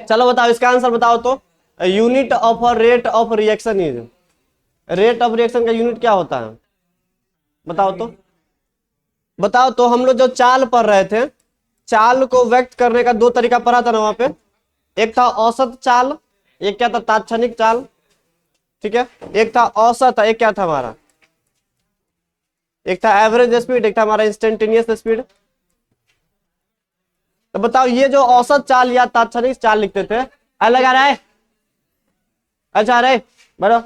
चलो बताओ इसका आंसर बताओ तो। Unit of rate of reaction is, rate of reaction का यूनिट क्या होता है बताओ तो। बताओ तो, हम लोग जो चाल पढ़ रहे थे, चाल को व्यक्त करने का दो तरीका पढ़ा था ना वहां पे। एक था औसत चाल, एक क्या था तात्क्षणिक चाल, ठीक है। एक था औसत, एक क्या था हमारा, एक था एवरेज स्पीड, एक था हमारा इंस्टेंटेनियस स्पीड। तो बताओ ये जो औसत चाल या तात्क्षणिक चाल लिखते थे, अलग आ रहा है? अच्छा आ रहा है, बढ़ो।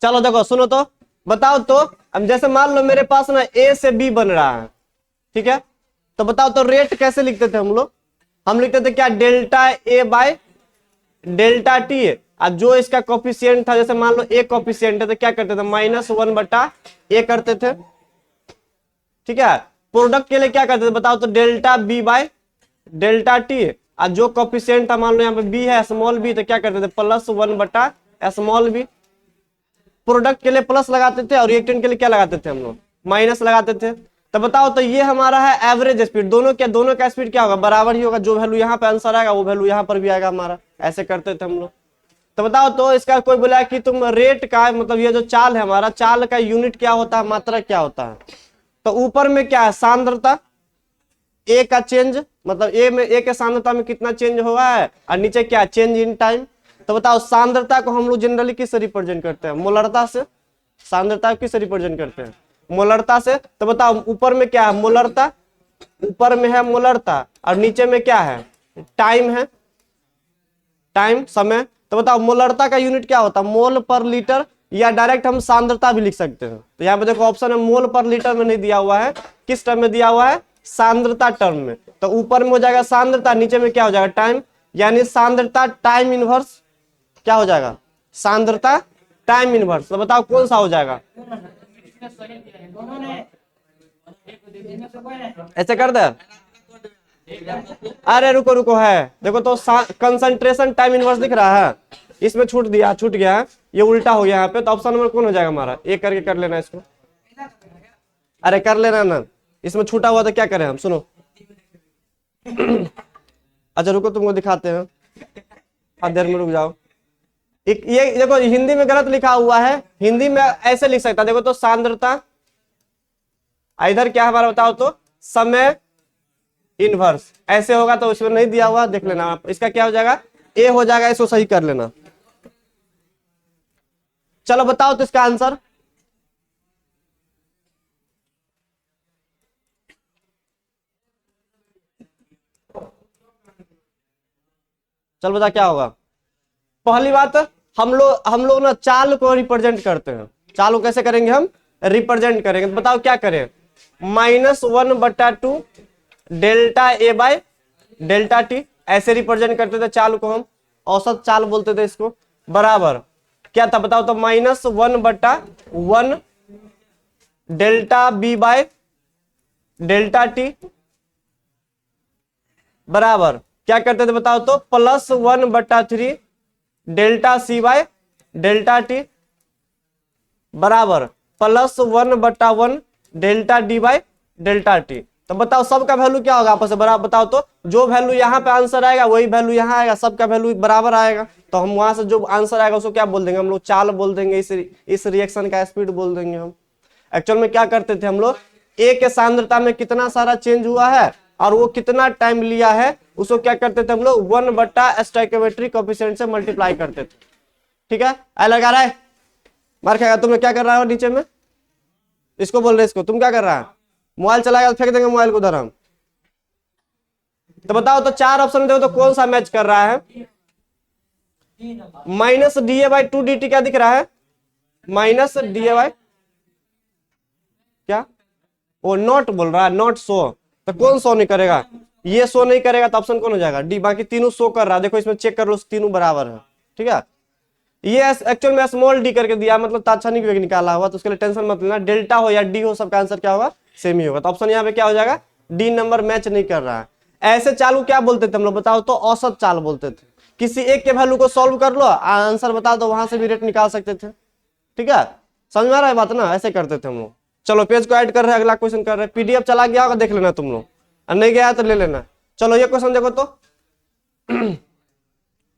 चलो देखो सुनो तो, बताओ तो। अब जैसे मान लो मेरे पास ना ए से बी बन रहा है, ठीक है। तो बताओ तो रेट कैसे लिखते थे हम लोग? हम लिखते थे क्या, delta A bye delta T. अब जो इसका कोफिशिएंट था, जैसे मान लो ए कोफिशिएंट है तो क्या करते थे, -1/a करते थे, ठीक है। प्रोडक्ट के लिए क्या करते थे बताओ तो, delta b by delta t. और जो कोफिशिएंट था, मान लो यहाँ पे बी है, स्मॉल बी, तो क्या करते थे, +1/स्मॉल बी। प्रोडक्ट के लिए प्लस लगाते थे और रिएक्टेंट के लिए क्या लगाते थे हम लोग, माइनस लगाते थे। तो बताओ तो ये हमारा है एवरेज स्पीड। दोनों का स्पीड क्या होगा, बराबर ही होगा। जो वैल्यू यहाँ पे आंसर आएगा वो वैल्यू यहाँ पर भी आएगा हमारा। ऐसे करते थे हम लोग। तो बताओ तो इसका कोई बोला कि तुम रेट का मतलब ये जो चाल है हमारा, चाल का यूनिट क्या होता है, मात्रा क्या होता है? तो ऊपर में क्या है, सांद्रता, ए का चेंज, मतलब ए में, ए के सांद्रता में कितना चेंज हुआ है, और नीचे क्या, चेंज इन टाइम। तो बताओ सांद्रता को हम लोग जनरली किससे रिप्रेजेंट करते हैं, मोलरता से। सांद्रता को किससे रिप्रेजेंट करते हैं, मोलरता से। तो बताओ ऊपर में क्या है, मोलरता, ऊपर में है मोलरता, और नीचे में क्या है, टाइम है, टाइम, समय। तो बताओ मोलरता का यूनिट क्या होता है, मोल पर लीटर, या डायरेक्ट हम सांद्रता भी लिख सकते हैं। तो यहाँ पे देखो ऑप्शन है, मोल पर लीटर में नहीं दिया हुआ है, किस टर्म में दिया हुआ है, सांद्रता टर्म में। तो ऊपर में हो जाएगा सांद्रता, नीचे में क्या हो जाएगा, टाइम, यानी सांद्रता टाइम इनवर्स क्या हो जाएगा, सांद्रता टाइम इनवर्स। तो बताओ कौन सा हो जाएगा, ऐसे कर दे। अरे रुको रुको, है देखो तो, कंसंट्रेशन टाइम इनवर्स दिख रहा है, इसमें छूट दिया, छूट गया है, ये उल्टा हो गया यहाँ पे। तो ऑप्शन नंबर कौन हो जाएगा हमारा, एक करके कर लेना इसको। अरे कर लेना ना, इसमें छूटा हुआ तो क्या करें हम, सुनो। अच्छा रुको तुमको दिखाते हैं, हाँ देर में रुक जाओ। एक ये देखो हिंदी में गलत लिखा हुआ है, हिंदी में ऐसे लिख सकता, देखो तो सांद्रता, इधर क्या हमारा बताओ तो, समय इनवर्स, ऐसे होगा तो उसमें नहीं दिया हुआ, देख लेना आप। इसका क्या हो जाएगा, ए हो जाएगा, इसको सही कर लेना। चलो बताओ तो इसका आंसर। चल बता क्या होगा। पहली बात, हम लोग ना चाल को रिप्रेजेंट करते हैं। चाल को कैसे करेंगे हम, रिप्रेजेंट करेंगे। तो बताओ क्या करें, -1/2 delta A bye delta T, ऐसे रिप्रेजेंट करते थे चाल को हम, औसत चाल बोलते थे इसको। बराबर क्या था बताओ तो, -1/1 delta b by delta t, बराबर क्या करते थे बताओ तो, +1/3 delta c by delta t, बराबर +1/1 delta d by delta t. तो बताओ सबका वैल्यू क्या होगा आपस में बराबर, बताओ तो। जो वैल्यू यहाँ पे आंसर आएगा वही वैल्यू यहाँ आएगा, सबका वैल्यू बराबर आएगा। तो हम वहां से जो आंसर आएगा उसको क्या बोल देंगे हम लोग, चाल बोल देंगे, इस रिएक्शन का स्पीड बोल देंगे हम। एक्चुअल में क्या करते थे हम लोग, ए के सांद्रता में कितना सारा चेंज हुआ है और वो कितना टाइम लिया है, उसको क्या करते थे हम लोग, 1/स्टोइकियोमेट्रिक कोएफिशिएंट से मल्टीप्लाई करते थे, ठीक है। आई लगा रहा है, मार खाएगा। तुमने क्या कर रहा है नीचे में, इसको बोल रहे, इसको तुम क्या कर रहा है, मोबाइल चलाएगा फेंक देंगे मोबाइल को उधर हम। तो बताओ तो चार ऑप्शन में देखो तो कौन सा मैच कर रहा है, -dA/2dt क्या दिख रहा है, -dA, क्या वो नॉट बोल रहा है, नॉट शो। तो कौन शो नहीं करेगा, ये शो नहीं करेगा तो ऑप्शन कौन हो जाएगा, डी। बाकी तीनों शो कर रहा है, देखो इसमें चेक कर लो, तीनों बराबर है, ठीक है। ये एक्चुअल में स्मॉल डी करके दिया, मतलब तात्क्षणिक वेग निकाला हुआ, तो उसके लिए टेंशन मत लेना, डेल्टा हो या डी हो सबका आंसर क्या होगा, सेम ही होगा। तो ऑप्शन यहाँ पे क्या हो जाएगा, डी नंबर मैच नहीं कर रहा है। ऐसे चाल को क्या बोलते थे हम लोग बताओ तो? औसत चाल बोलते थे। किसी एक के वैल्यू को सॉल्व कर लो, आंसर बता दो, वहां से भी रेट निकाल सकते थे। ठीक है, समझ में आ रहा है बात ना? ऐसे करते थे हम लोग। चलो पेज को ऐड कर रहे हैं, अगला क्वेश्चन कर रहे हैं। पीडीएफ चला गया होगा, देख लेना तुम लोग, और नहीं गया तो ले लेना। चलो ये क्वेश्चन देखो तो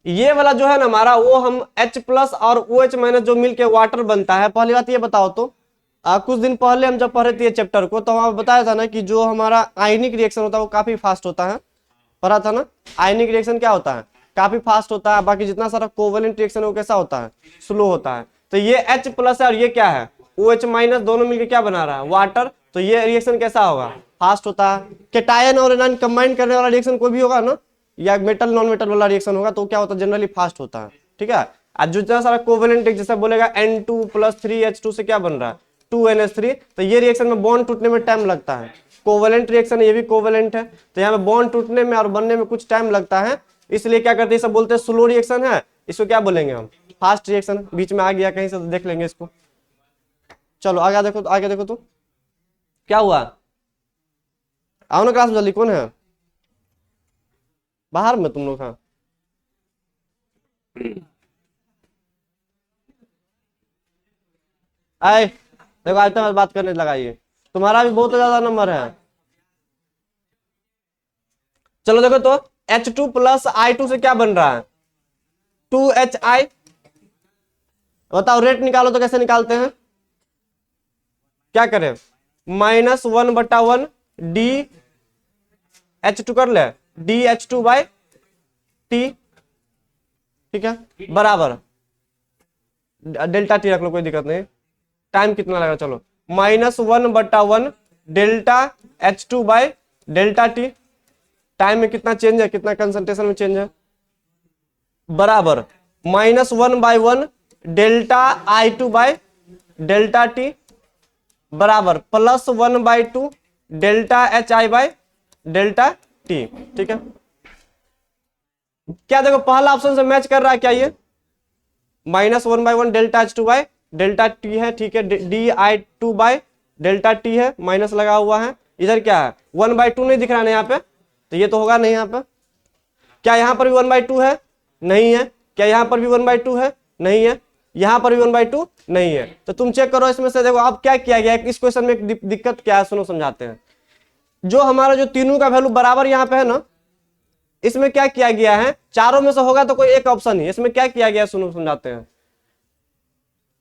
ये वाला जो है ना हमारा, वो हम H प्लस और OH माइनस जो मिलके वाटर बनता है। पहली बात ये बताओ तो, कुछ दिन पहले हम जब पढ़े थे ये चैप्टर को, तो वहां बताया था ना कि जो हमारा आयनिक रिएक्शन होता है वो काफी फास्ट होता है। पढ़ा था ना? आयनिक रिएक्शन क्या होता है? काफी फास्ट होता है। बाकी जितना सारा कोवेलेंट रिएक्शन है वो कैसा होता है? स्लो होता है। तो ये H प्लस है और ये क्या है? OH माइनस, दोनों मिलकर क्या बना रहा है? वाटर। तो ये रिएक्शन कैसा होगा? फास्ट होता है। कैटायन और एनायन कंबाइन करने वाला रिएक्शन कोई भी होगा ना, या मेटल नॉन मेटल वाला रिएक्शन होगा, तो क्या होता है? जनरली फास्ट होता है। ठीक है, आज जो जितना सारा कोवेलेंट जैसे बोलेगा N2 प्लस 3H2 से क्या बन रहा है? 2NH3। तो ये रिएक्शन में बॉन्ड टूटने में टाइम लगता है। कोवेलेंट रिएक्शन, ये भी कोवेलेंट है, तो यहाँ पे बॉन्ड टूटने में और बनने में कुछ टाइम लगता है। इसलिए क्या करते हैं, सब बोलते हैं स्लो रिएक्शन है, इसको क्या बोलेंगे हम? Fast reaction. बीच में आ गया कहीं से तो देख लेंगे इसको। चलो आगे देखो, आगे देखो तो क्या हुआ। आओ ना क्लास में जल्दी, कौन है बाहर में? तुम लोग हाँ, आए देखो, आज तक बात करने लगा, ये तुम्हारा भी बहुत ज्यादा नंबर है। चलो देखो तो, H2 प्लस I2 से क्या बन रहा है? 2HI। बताओ रेट निकालो तो कैसे निकालते हैं? क्या करें? -1/1 डी H2 कर ले, DH2/T। ठीक है, बराबर डेल्टा टी रख लो, कोई दिक्कत नहीं। टाइम कितना लगेगा? चलो -1/1 डेल्टा H2/डेल्टा T। टाइम में कितना चेंज है, कितना कंसंट्रेशन में चेंज है? बराबर -1/1 डेल्टा I2/डेल्टा T बराबर +1/2 डेल्टा HI/डेल्टा T। ठीक है, क्या देखो पहला ऑप्शन से मैच कर रहा है क्या? ये -1/1 डेल्टा H2/डेल्टा T है। ठीक है, DI2/डेल्टा T है, माइनस लगा हुआ है। इधर क्या है? 1/2 नहीं दिख रहा है यहाँ पे, तो ये तो होगा नहीं। यहाँ पे क्या यहाँ पर भी 1/2 है? नहीं है। क्या यहाँ पर भी 1/2 है? नहीं है। यहाँ पर भी 1/2 नहीं है। तो तुम चेक करो इसमें से। देखो अब क्या किया गया है इस क्वेश्चन में, एक दिक्कत क्या है सुनो समझाते हैं। जो हमारा जो तीनों का वैल्यू बराबर यहाँ पे है ना, इसमें क्या किया गया है? चारों में से होगा तो कोई एक ऑप्शन ही। इसमें क्या किया गया सुनो समझाते हैं।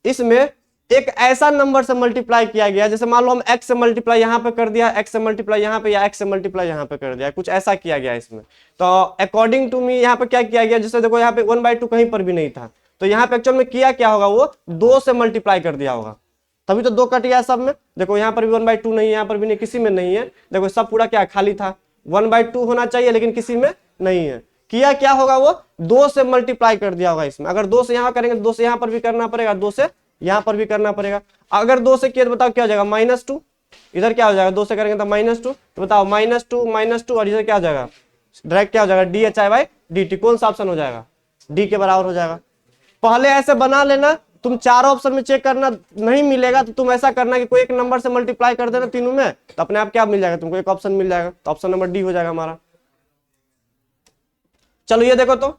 इसमें एक ऐसा नंबर से मल्टीप्लाई किया गया, जैसे मान लो हम x से मल्टीप्लाई यहाँ पे कर दिया, x से मल्टीप्लाई यहाँ पे, या x से मल्टीप्लाई यहाँ पे कर दिया, कुछ ऐसा किया गया इसमें। तो अकॉर्डिंग टू मी यहाँ पे क्या किया गया, जैसे देखो यहाँ पे 1/2 कहीं पर भी नहीं था, तो यहाँ पे एक्चुअल में किया क्या होगा, वो 2 से मल्टीप्लाई कर दिया होगा, तभी तो 2 कट गया सब में। देखो यहाँ पर भी 1/2 नहीं है, यहाँ पर भी नहीं, किसी में नहीं है। देखो सब पूरा क्या खाली था, 1/2 होना चाहिए लेकिन किसी में नहीं है। किया क्या होगा, वो 2 से मल्टीप्लाई कर दिया होगा इसमें। अगर 2 से यहाँ करेंगे तो 2 से यहाँ पर भी करना पड़ेगा, 2 से यहाँ पर भी करना पड़ेगा। अगर 2 से किया तो बताओ क्या हो जाएगा, -2। इधर क्या हो जाएगा, 2 से करेंगे तो -2, तो बताओ -2 और इधर क्या हो जाएगा, डायरेक्ट क्या हो जाएगा, DHI/DT। कौन सा ऑप्शन हो जाएगा, डी के बराबर हो जाएगा। पहले ऐसे बना लेना, तुम चारों ऑप्शन में चेक करना, नहीं मिलेगा तो तुम ऐसा करना कि कोई एक नंबर से मल्टीप्लाई कर देना तीनों में, तो अपने आप क्या मिल जाएगा तुमको, एक ऑप्शन मिल जाएगा, तो ऑप्शन नंबर डी हो जाएगा हमारा। चलो ये देखो तो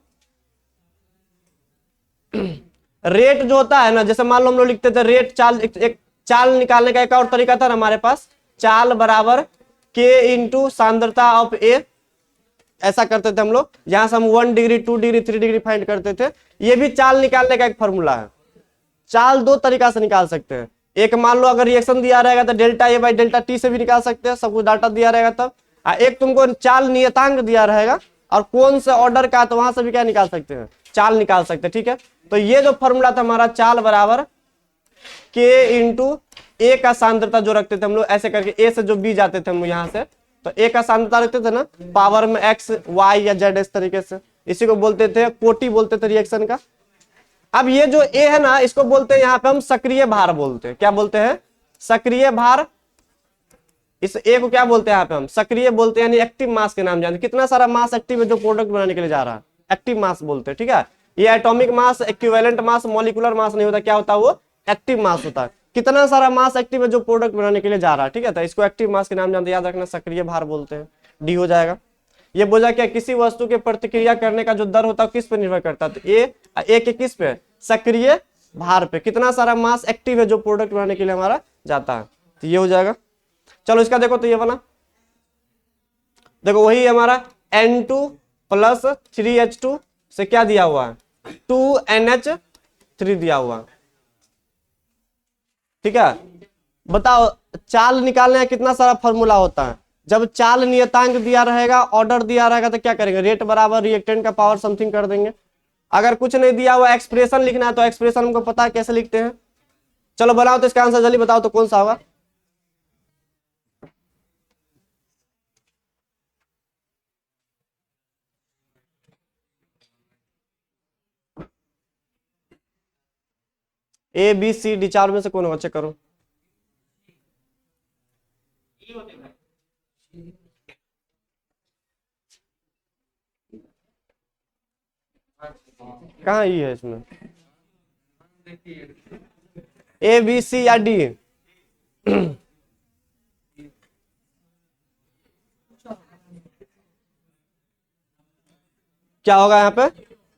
रेट जो होता है ना, जैसे मान लो हम लोग लिखते थे रेट, चाल, एक चाल निकालने का एक और तरीका था ना हमारे पास, चाल बराबर K इंटू सांद्रता ऑफ A। ऐसा करते थे हम लोग, यहां से हम 1 डिग्री 2 डिग्री 3 डिग्री फाइंड करते थे। ये भी चाल निकालने का एक फॉर्मूला है। चाल दो तरीका से निकाल सकते हैं। एक मान लो अगर रिएक्शन दिया रहेगा तो ΔA/ΔT से भी निकाल सकते हैं, सब कुछ डाटा दिया रहेगा तब। एक तुमको चाल नियतांक दिया रहेगा और कौन से ऑर्डर का, तो वहां से भी क्या निकाल सकते हैं, चाल निकाल सकते हैं। ठीक है, तो ये जो फॉर्मूला था हमारा, चाल बराबर K इंटू A का सांद्रता जो रखते थे हम लोग, ऐसे करके A से जो B जाते थे हम लोग यहाँ से, तो A का सांद्रता रखते थे ना पावर में X Y या Z, इस तरीके से। इसी को बोलते थे कोटि, बोलते थे रिएक्शन का। अब ये जो A है ना, इसको बोलते हैं यहाँ पे हम सक्रिय भार बोलते हैं। क्या बोलते हैं, सक्रिय भार। इस A को क्या बोलते हैं यहाँ पे हम, सक्रिय बोलते हैं, यानी एक्टिव मास के नाम जानते। कितना सारा मास एक्टिव है जो प्रोडक्ट बनाने के लिए जा रहा है, एक्टिव मास बोलते हैं। ठीक है, ये atomic mass, equivalent mass, molecular mass नहीं होता, क्या होता है वो, एक्टिव मास होता है। कितना सारा मास एक्टिव है जो प्रोडक्ट बनाने के लिए जा रहा है, ठीक है। तो इसको एक्टिव मास के नाम जानते, याद रखना, सक्रिय भार बोलते हैं, डी हो जाएगा। ये बोला क्या, किसी वस्तु के प्रतिक्रिया करने का जो दर होता है किस पे निर्भर करता है, तो ए के किस पे, सक्रिय भार पे, कितना सारा मास एक्टिव है जो प्रोडक्ट बनाने के लिए हमारा जाता है, तो ये हो जाएगा। चलो इसका देखो, तो ये वाला देखो, वही हमारा N2 प्लस 3H2 से क्या दिया हुआ है, 2NH3 दिया हुआ, ठीक है। बताओ चाल निकालने का कितना सारा फॉर्मूला होता है, जब चाल नियतांक दिया रहेगा, ऑर्डर दिया रहेगा, तो क्या करेंगे, रेट बराबर रिएक्टेंट का पावर समथिंग कर देंगे। अगर कुछ नहीं दिया हुआ, एक्सप्रेशन लिखना है, तो एक्सप्रेशन हमको पता है कैसे लिखते हैं। चलो बनाओ तो इसका आंसर जल्दी बताओ, तो कौन सा होगा, ABCD चार में से कौन होगा, चेक करो। कहाँ ई है इसमें, ABC या D, क्या होगा यहाँ पे,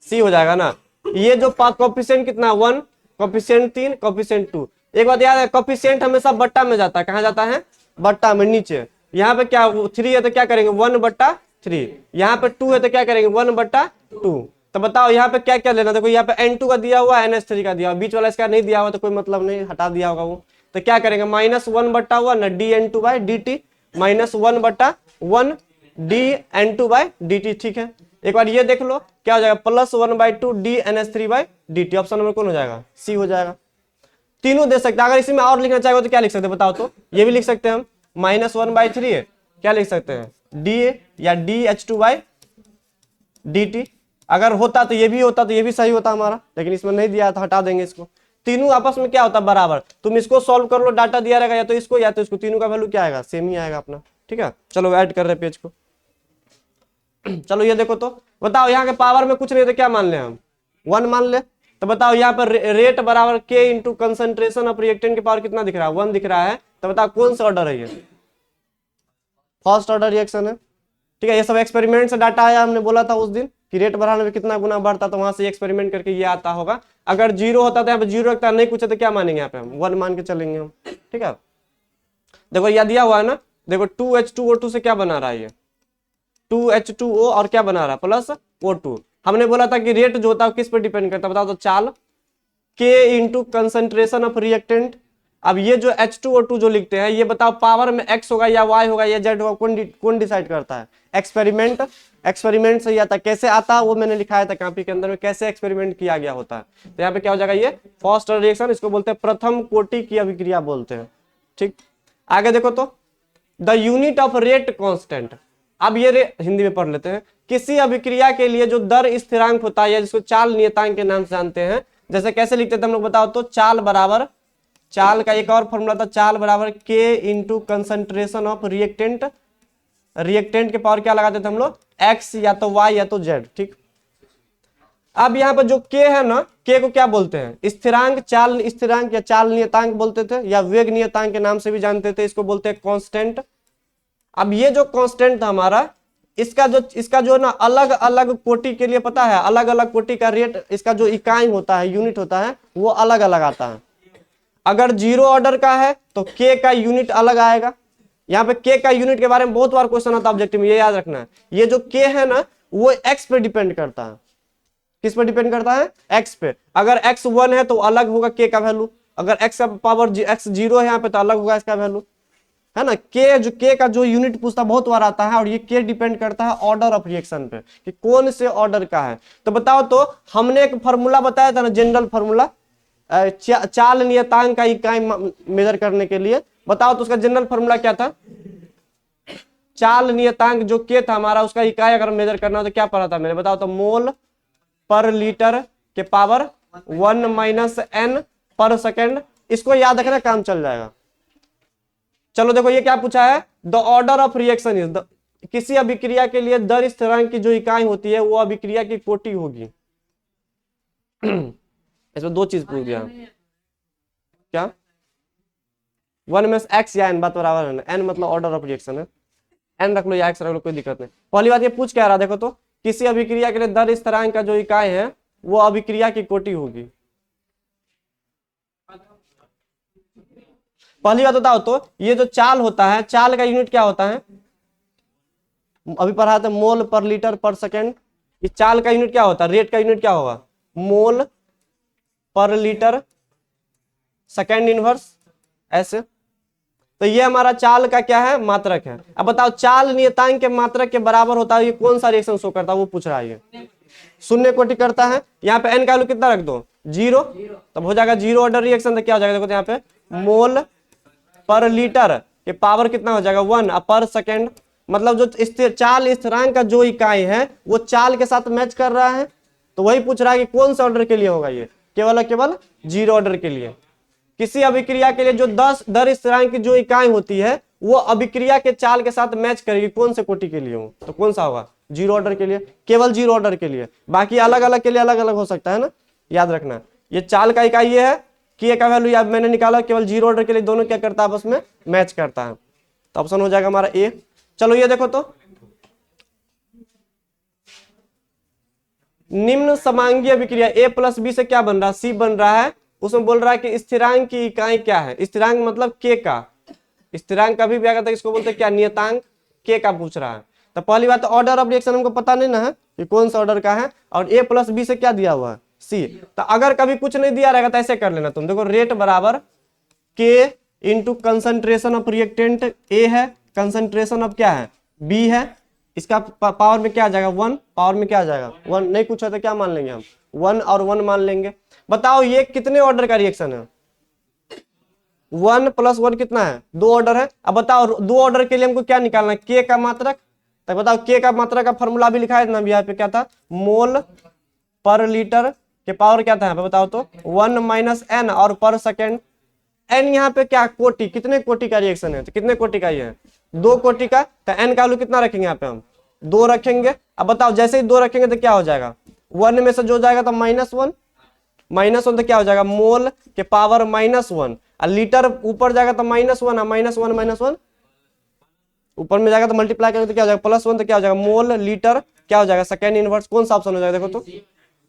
सी हो जाएगा ना। ये जो कॉफिशिएंट कितना, 1, कॉफिशिएंट 3, कॉफिशिएंट 2। एक बात याद है, कॉफिशिएंट हमेशा बट्टा में जाता है, कहाँ जाता है, बट्टा में, नीचे। यहाँ पे क्या 3 है तो क्या करेंगे, 1/3। यहाँ पे 2 है तो क्या करेंगे, 1/2। तो बताओ यहाँ पे क्या क्या लेना, देखो यहाँ पे N2 का दिया हुआ, NH3 का दिया हुआ, बीच वाला इसका नहीं दिया हुआ तो कोई मतलब नहीं, हटा दिया होगा वो। तो क्या करेंगे, -1/1 dN2/dt, -1/1 dN2/dt, ठीक है। एक बार ये देख लो क्या हो जाएगा, +1/2 dNH3/dt, ऑप्शन नंबर कौन हो जाएगा, सी हो जाएगा। तीनों दे सकते हैं, अगर इसी में और लिखना चाहेगा तो क्या लिख सकते हैं बताओ, तो ये भी लिख सकते हैं हम, -1/3 है, क्या लिख सकते हैं, डी या dH2/dt। अगर होता तो ये भी होता, तो ये भी सही होता हमारा, लेकिन इसमें नहीं दिया तो हटा देंगे इसको। तीनों आपस में क्या होता है, बराबर। तुम इसको सॉल्व कर लो, डाटा दिया रहेगा या तो इसको या तो इसको, तीनों का वैल्यू क्या आएगा, सेम ही आएगा अपना, ठीक है। चलो ऐड कर रहे पेज को। चलो ये देखो, तो बताओ यहाँ के पावर में कुछ नहीं तो क्या मान ले हम, 1 मान ले। तो बताओ यहाँ पर रेट बराबर K into concentration of reactant की पावर कितना दिख रहा है, 1 दिख रहा है। तो बताओ कौन सा ऑर्डर है ये, फर्स्ट ऑर्डर रिएक्शन है, ठीक है। ये सब एक्सपेरिमेंट से डाटा आया, हमने बोला था उस दिन कि रेट बढ़ाने में कितना गुना बढ़ता, तो वहां से एक्सपेरिमेंट करके ये आता होगा। अगर 0 होता तो यहाँ पे 0 रखता, नहीं पूछे तो क्या मानेंगे, यहाँ पे हम 1 मान के चलेंगे हम, ठीक है। देखो यह दिया हुआ है ना, देखो 2H2O2 से क्या बना रहा है ये, 2H2O और क्या बना रहा है, +O2। हमने बोला था कि रेट जो होता है किस पर डिपेंड करता है, बताओ तो चाल, K into concentration of reactant. अब ये जो H2O2 जो लिखते हैं, ये बताओ पावर में X होगा या Y होगा या Z होगा, कौन डिसाइड करता है, एक्सपेरिमेंट से ही आता है। कैसे आता है वो मैंने लिखाया था कॉपी के अंदर में, कैसे एक्सपेरिमेंट किया गया होता है। तो यहाँ पे क्या हो जाएगा, ये फर्स्ट रिएक्शन, इसको बोलते हैं प्रथम कोटि की अभिक्रिया बोलते हैं, ठीक। आगे देखो तो, the unit of rate constant. अब ये हिंदी में पढ़ लेते हैं, किसी अभिक्रिया के लिए जो दर स्थिरांक होता है, या जिसको चाल नियतांक के नाम से जानते हैं, जैसे कैसे लिखते थे हम लोग बताओ तो, चाल बराबर, चाल का एक और फॉर्मूला था, चाल बराबर K into concentration of reactant. Reactant के पावर क्या लगाते थे हम लोग, X या तो Y या तो Z, ठीक। अब यहाँ पर जो K है ना, K को क्या बोलते हैं, स्थिरांक, चाल स्थिरांक या चाल नियतांक बोलते थे, या वेग नियतांक के नाम से भी जानते थे, इसको बोलते हैं कांस्टेंट। अब ये जो कांस्टेंट था हमारा, इसका जो ना अलग अलग कोटि के लिए पता है, अलग अलग कोटि का रेट, इसका जो इकाई होता है, यूनिट होता है, वो अलग अलग आता है। अगर 0 ऑर्डर का है तो K का यूनिट अलग आएगा। यहाँ पे K का यूनिट के बारे में बहुत बार क्वेश्चन आता है ऑब्जेक्टिव में, ये याद रखना है। ये जो K है ना, वो X पे डिपेंड करता है, किस पे डिपेंड करता है, X पे। अगर X 1 है तो अलग होगा K का वैल्यू, अगर X का पावर X 0 है यहाँ पे तो अलग होगा इसका वैल्यू, है ना। K का जो यूनिट पूछता बहुत बार आता है, और ये K डिपेंड करता है ऑर्डर ऑफ रिएक्शन पे, कि कौन से ऑर्डर का है। तो बताओ तो, हमने एक फॉर्मूला बताया था ना, जनरल फॉर्मूला, चाल नियतांक का इकाई मेजर करने के लिए, बताओ तो उसका जनरल फॉर्मूला क्या था, चाल नियतांक जो K था हमारा, उसका इकाई अगर मेजर करना हो तो क्या पढ़ा था मैंने, बताओ तो, मोल पर लीटर के पावर 1 - n पर सेकेंड। इसको याद रखना, काम चल जाएगा। चलो देखो ये क्या पूछा है, the order of reaction is, किसी अभिक्रिया के लिए दर स्थिरांक की जो इकाई होती है वो अभिक्रिया की कोटि होगी। इसमें 2 चीज पूछ दिया, क्या 1 में x या n बात बराबर है ना, n मतलब ऑर्डर ऑफ रिएक्शन है, n रख लो या x रख लो, कोई दिक्कत नहीं। पहली बात ये पूछ क्या रहा, देखो तो किसी अभिक्रिया के लिए दर स्थिरांक का जो इकाई है वो अभिक्रिया की कोटि होगी। पहली बात बताओ तो ये जो चाल होता है, चाल का यूनिट क्या होता है, अभी पढ़ा था मोल पर लीटर पर सेकेंड। इस चाल का यूनिट क्या होता है, रेट का यूनिट क्या होगा, मोल पर लीटर सेकेंड इनवर्स ऐसे। तो ये हमारा चाल का क्या है, मात्रक है। अब बताओ चाल नियतांक के मात्रक के बराबर होता है, ये कौन सा रिएक्शन शो करता है वो पूछ रहा है। ये शून्य कोटि करता है। यहाँ पे n का वैल्यू कितना रख दो, 0, तब हो जाएगा जीरो ऑर्डर रिएक्शन। तो क्या हो जाएगा, देखो तो यहाँ पे मोल पर लीटर के पावर कितना हो जाएगा 1 पर सेकेंड। मतलब जो चाल स्थिरांक का जो इकाई है वो चाल के साथ मैच कर रहा है। तो वही पूछ रहा है कि कौन सा ऑर्डर के लिए होगा, ये केवल और केवल जीरो ऑर्डर के लिए। किसी अभिक्रिया के लिए जो 10 दर स्थिरांक की जो इकाई होती है वो अभिक्रिया के चाल के साथ मैच करेगी, कौन से कोटि के लिए हो, तो कौन सा होगा, जीरो ऑर्डर के लिए, केवल जीरो ऑर्डर के लिए। बाकी अलग अलग के लिए अलग अलग हो सकता है ना, याद रखना। ये चाल का इकाई ये है कि का वैल्यू या मैंने निकाला, केवल जीरो ऑर्डर के लिए दोनों क्या करता है, आपस में मैच करता है। तो ऑप्शन हो जाएगा हमारा ए। चलो ये देखो तो निम्न समांगीय अभिक्रिया ए प्लस बी से क्या बन रहा है, सी बन रहा है। उसमें बोल रहा है कि स्थिरांक की इकाई क्या है, स्थिरांक मतलब के का, स्थिरांक कभी भी आएगा तो इसको बोलते हैं क्या, नियतांक के का पूछ रहा है। तो पहली बात ऑर्डर ऑफ रिएक्शन हमको पता नहीं ना है कि कौन सा ऑर्डर का है, और ए प्लस बी से क्या दिया हुआ है, सी। तो अगर कभी कुछ नहीं दिया रहेगा तो ऐसे कर लेना तुम, देखो रेट बराबर के into concentration of reactant A है, कंसंट्रेशन ऑफ क्या है बी है, इसका पावर में क्या आ जाएगा 1, पावर में क्या आ जाएगा 1, नहीं कुछ है तो क्या मान लेंगे हम 1 और 1 मान लेंगे। बताओ ये कितने ऑर्डर का रिएक्शन है, 1 प्लस 1 कितना है, 2 ऑर्डर है। अब बताओ 2 ऑर्डर के लिए हमको क्या निकालना है, के का मात्रक। तब बताओ के का मात्रक का फॉर्मूला भी लिखा है ना, यहाँ पे क्या था, मोल पर लीटर के पावर क्या था यहाँ पे बताओ तो 1 माइनस एन, और पर सेकेंड एन यहाँ पे क्या कोटि, कितने कोटि का रिएक्शन है, तो कितने कोटि का ये है, 2 कोटि का। तो एन का वैल्यू कितना रखेंगे यहाँ पे हम 2 रखेंगे। अब बताओ जैसे ही 2 रखेंगे तो क्या हो जाएगा, 1 में से जो जाएगा तो -1, -1 तो क्या हो जाएगा मोल के पावर -1, और लीटर ऊपर जाएगा तो -1 -1 ऊपर में जाएगा तो मल्टीप्लाई करेंगे तो क्या हो जाएगा +1, तो क्या हो जाएगा मोल लीटर क्या हो जाएगा सेकेंड इनवर्स। कौन सा ऑप्शन हो जाएगा, देखो तो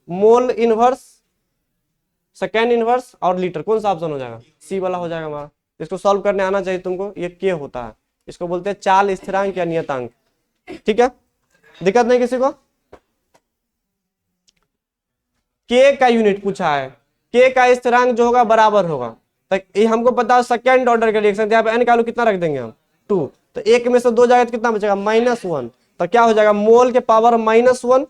मोल इनवर्स सेकेंड इनवर्स और लीटर, कौन सा ऑप्शन हो जाएगा, सी वाला हो जाएगा हमारा। इसको सॉल्व करने आना चाहिए तुमको। ये के होता है, इसको बोलते हैं चाल स्थिरांक या नियतांक। ठीक है, दिक्कत नहीं किसी को। के का यूनिट पूछा है, के का स्थिरांक जो होगा बराबर होगा। तो ये हमको पता है सेकेंड ऑर्डर का रिएक्शन, यहाँ पे एन का वैल्यू कितना रख देंगे हम 2, तो 1 में से 2 जाएगा तो कितना बचेगा -1, तो क्या हो जाएगा मोल के पावर -1,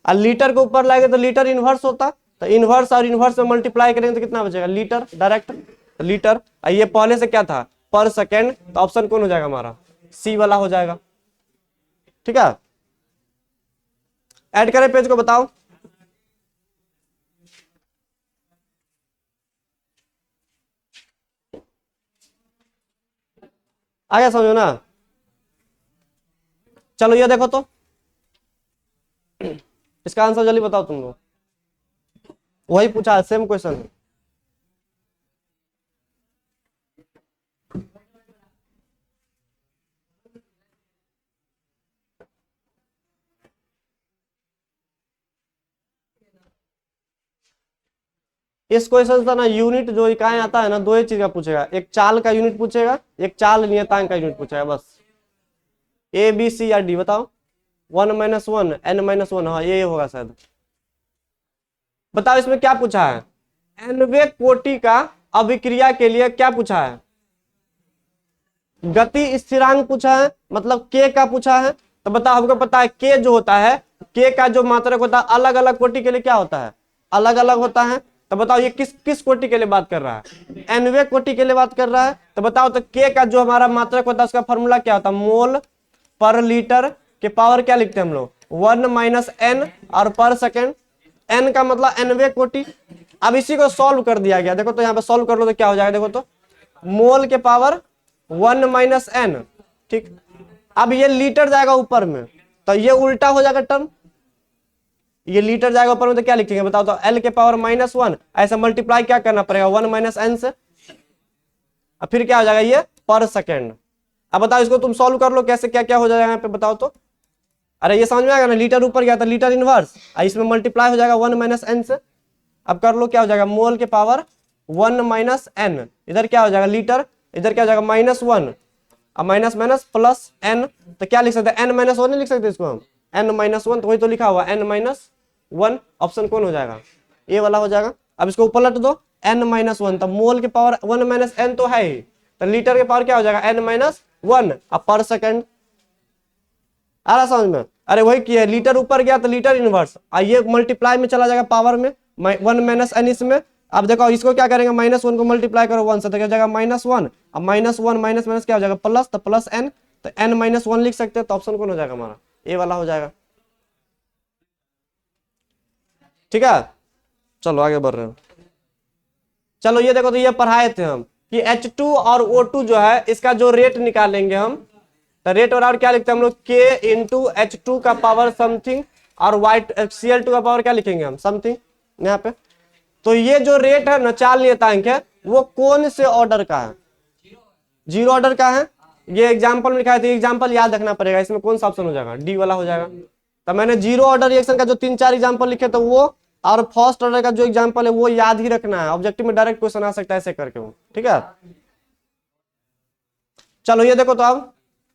और लीटर को ऊपर लाएंगे तो लीटर इनवर्स होता, तो इनवर्स और इनवर्स में मल्टीप्लाई करेंगे तो कितना बचेगा लीटर डायरेक्ट, तो लीटर। ये पहले से क्या था पर सेकेंड, तो ऑप्शन कौन हो जाएगा हमारा, सी वाला हो जाएगा। ठीक है, ऐड करें पेज को, बताओ आया समझो ना। चलो ये देखो तो इसका आंसर जल्दी बताओ तुम लोग, वही पूछा है सेम क्वेश्चन है। इस क्वेश्चन का ना यूनिट जो इकाई आता है ना, 2 ही चीज का पूछेगा, एक चाल का यूनिट पूछेगा, एक चाल नियतांक का यूनिट पूछेगा, बस ए बी सी या डी बताओ। 1 - 1 n-1, हाँ ये होगा शायद। बताओ इसमें क्या पूछा है, nवे कोटि का अभिक्रिया के लिए क्या पूछा है, गति स्थिरांक पूछा है, मतलब के का पूछा है। तो बताओ हमको पता है के जो होता है, के का जो मात्रक होता है अलग अलग कोटि के लिए क्या होता है, अलग अलग होता है। तो बताओ ये किस किस कोटि के लिए बात कर रहा है, nवे कोटि के लिए बात कर रहा है। तो बताओ तो के का जो हमारा मात्रक होता है उसका फॉर्मूला क्या होता है, मोल पर लीटर के पावर क्या लिखते हैं हम लोग 1 माइनस एन, और पर सेकेंड एन का मतलब nवे कोटि। अब इसी को सॉल्व कर दिया गया, देखो तो यहाँ पे सॉल्व कर लो तो क्या हो जाएगा, देखो तो मोल के पावर 1 माइनस एन। ठीक, अब ये लीटर जाएगा ऊपर में तो ये उल्टा हो जाएगा टर्म, ये लीटर जाएगा ऊपर में तो क्या लिखेंगे बताओ तो एल के पावर -1, ऐसा मल्टीप्लाई क्या करना पड़ेगा 1 माइनस एन से। अब फिर क्या हो जाएगा ये पर सेकेंड। अब बताओ इसको तुम सॉल्व कर लो कैसे, क्या क्या हो जाएगा यहाँ पे बताओ तो। अरे ये समझ में आएगा ना, लीटर ऊपर गया था लीटर इनवर्स, इसमें मल्टीप्लाई हो जाएगा 1 माइनस एन से। अब कर लो क्या हो जाएगा मोल के पावर 1 माइनस एन, इधर क्या हो जाएगा लीटर, इधर क्या हो जाएगा -1, अब माइनस माइनस प्लस एन, तो क्या लिख सकते हैं n-1 नहीं लिख सकते इसको हम, n-1, तो वही तो लिखा हुआ n-1, ऑप्शन कौन हो जाएगा ए वाला हो जाएगा। अब इसको पलट दो n-1, तब मोल के पावर 1 माइनस एन तो है ही, तो लीटर के पावर क्या हो जाएगा n-1, अब पर सेकेंड। आ रहा समझ में, अरे वही किया, लीटर ऊपर गया तो लीटर इनवर्स, ये मल्टीप्लाई में चला जाएगा पावर में 1 माइनस एन इसमें। अब देखो इसको क्या करेंगे -1 को मल्टीप्लाई करो 1 से तो क्या हो जाएगा -1, अब -1 माइनस माइनस क्या हो जाएगा प्लस, तो प्लस एन, तो n-1 लिख सकते हैं, तो ऑप्शन कौन हो जाएगा हमारा ए वाला हो जाएगा। ठीक है चलो आगे बढ़ रहे हैं। चलो ये देखो, तो ये पढ़ाए थे हम कि H2 और O2 जो है इसका जो रेट निकालेंगे हम, तो रेट बराबर क्या लिखते हैं हम लोग K इंटू H2 का पावर समथिंग, और वाइट Cl2 का पावर क्या लिखेंगे हम समथिंग यहाँ पे। तो ये जो रेट है ना चाल नियतांक है वो कौन से ऑर्डर का है, जीरो ऑर्डर का है। ये एग्जाम्पल में लिखा है, तो एग्जाम्पल याद रखना पड़ेगा, इसमें कौन सा ऑप्शन हो जाएगा डी वाला हो जाएगा। तो मैंने जीरो ऑर्डर रिएक्शन का जो 3-4 एग्जाम्पल लिखे तो वो, और फर्स्ट ऑर्डर का जो एग्जाम्पल है वो याद ही रखना है, ऑब्जेक्टिव में डायरेक्ट क्वेश्चन आ सकता है ऐसे करके वो, ठीक है। चलो ये देखो, तो अब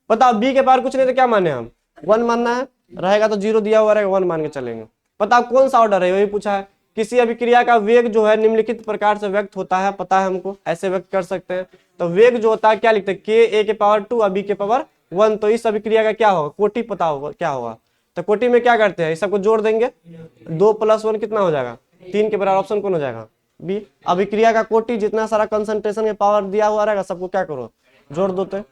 बताओ बी के पावर कुछ नहीं तो क्या माने हम 1 मानना है, रहेगा तो जीरो दिया हुआ रहेगा 1 मान के चलेंगे। बताओ कौन सा ऑर्डर है वही पूछा है। किसी अभिक्रिया का वेग जो है निम्नलिखित प्रकार से व्यक्त होता है, पता है हमको ऐसे व्यक्त कर सकते हैं। तो वेग जो होता है क्या लिखते हैं के ए के पावर 2 और बी के पावर 1, तो इस अभिक्रिया का क्या होगा कोटि पता होगा क्या होगा। तो कोटि में क्या करते हैं, इस सबको जोड़ देंगे, 2 + 1 कितना हो जाएगा 3 के बराबर, ऑप्शन कौन हो जाएगा बी। अभिक्रिया का कोटि जितना सारा कंसंट्रेशन के पावर दिया हुआ रहेगा सबको क्या करो जोड़ दो। तो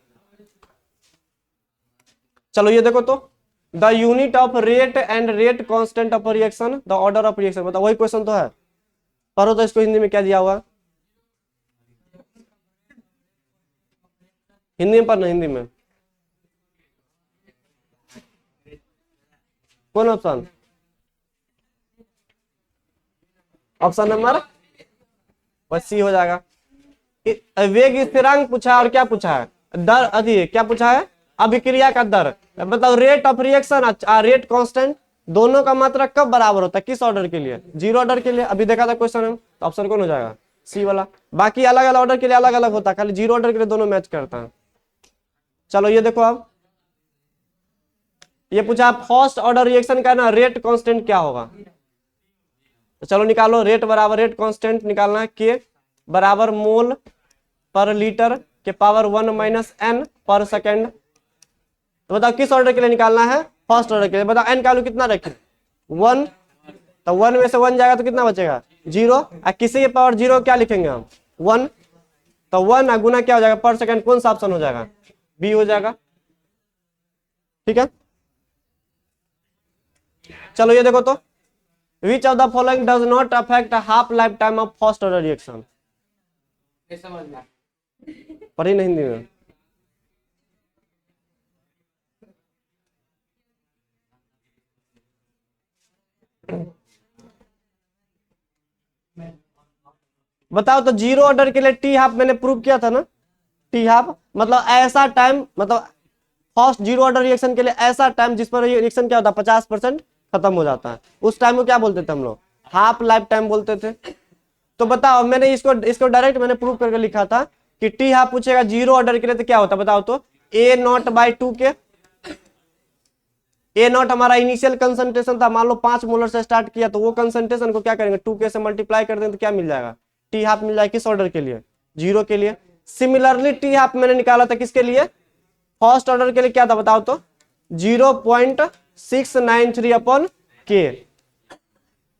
चलो ये देखो, तो the unit of rate and rate constant of reaction the order of reaction, बताओ वही क्वेश्चन तो है, पढ़ो तो इसको हिंदी में क्या दिया हुआ, हिंदी में पढ़ना, हिंदी में कौन ऑप्शन, ऑप्शन नंबर सी हो जाएगा। वेग स्थिरांक पूछा है और क्या पूछा है दर, अभी क्या पूछा है अभिक्रिया का दर, मतलब rate of reaction rate constant, दोनों का मात्रा कब बराबर होता है किस ऑर्डर के लिए, जीरो ऑर्डर के लिए, अभी देखा था क्वेश्चन हम, तो ऑप्शन कौन हो जाएगा सी वाला। बाकी अलग अलग ऑर्डर के लिए अलग अलग होता है, खाली जीरो ऑर्डर के लिए दोनों मैच करता है। चलो ये देखो, अब ये पूछा फर्स्ट ऑर्डर रिएक्शन का ना रेट कांस्टेंट क्या होगा, तो चलो निकालो, रेट बराबर रेट कांस्टेंट निकालना है के बराबर मोल पर लीटर के पावर 1 माइनस एन पर सेकेंड। तो बताओ किस ऑर्डर के लिए निकालना है, फर्स्ट ऑर्डर के लिए। बताओ एन का वैल्यू कितना रखें 1, तो 1 में से 1 जाएगा तो कितना बचेगा 0, किसी के पावर 0 क्या लिखेंगे हम 1, तो 1 गुना क्या हो जाएगा पर सेकेंड, कौन सा ऑप्शन हो जाएगा बी हो जाएगा। ठीक है चलो ये देखो, तो which of the following does not affect half life time of first order reaction, पढ़ी नहीं हिंदी में, बताओ। तो जीरो ऑर्डर के लिए टी हाफ मैंने प्रूव किया था ना, टी हाफ मतलब ऐसा टाइम, मतलब फर्स्ट जीरो ऑर्डर रिएक्शन के लिए ऐसा टाइम जिस पर रिएक्शन क्या होता है 50% खत्म हो जाता है, उस टाइम को क्या बोलते थे हम लोग हाफ लाइफ टाइम बोलते थे। तो बताओ मैंने इसको डायरेक्ट मैंने प्रूव करके लिखा था कि टी हाफ पूछेगा जीरो ऑर्डर के लिए तो क्या होता है बताओ, तो A0/2 के, A0 हमारा इनिशियल कंसंट्रेशन था, मान लो 5 मोलर से स्टार्ट किया, तो वो कंसंट्रेशन को क्या करेंगे 2K से मल्टीप्लाई कर देंगे तो क्या मिल जाएगा टी हाफ मिल जाएगा, किस ऑर्डर के लिए जीरो के लिए। सिमिलरली टी हाफ मैंने निकाला था किसके लिए फर्स्ट ऑर्डर के लिए, क्या था बताओ, तो 0.693/K।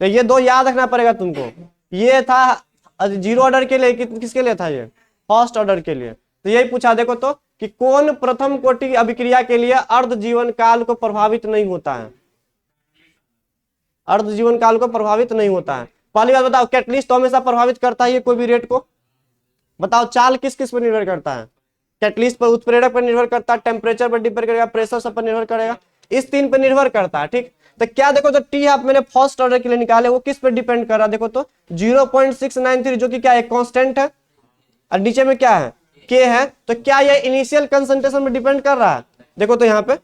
तो ये दो याद रखना पड़ेगा तुमको, ये था जीरो ऑर्डर के लिए, किसके लिए था ये फर्स्ट ऑर्डर के लिए। तो यही पूछा देखो, तो कि कौन प्रथम कोटि अभिक्रिया के लिए अर्ध जीवन काल को प्रभावित नहीं होता है, अर्ध जीवन काल को प्रभावित नहीं होता है। पहली बात बताओ कैटलिस्ट तो हमेशा प्रभावित करता है कोई भी रेट को, बताओ चाल किस किस पर निर्भर करता है, कैटलिस्ट पर, उत्प्रेरक पर निर्भर करता है, टेम्परेचर पर डिपेंड करेगा, प्रेशर सब पर निर्भर करेगा, इस 3 पर निर्भर करता है। ठीक, तो क्या देखो, तो टी हाफ मैंने फर्स्ट ऑर्डर के लिए निकाले, वो किस पर डिपेंड कर रहा है देखो, तो 0.693 जो कि क्या है कांस्टेंट है, और नीचे में क्या है के है, तो क्या यह इनिशियल कंसंट्रेशन में डिपेंड कर रहा है? देखो तो यहाँ पे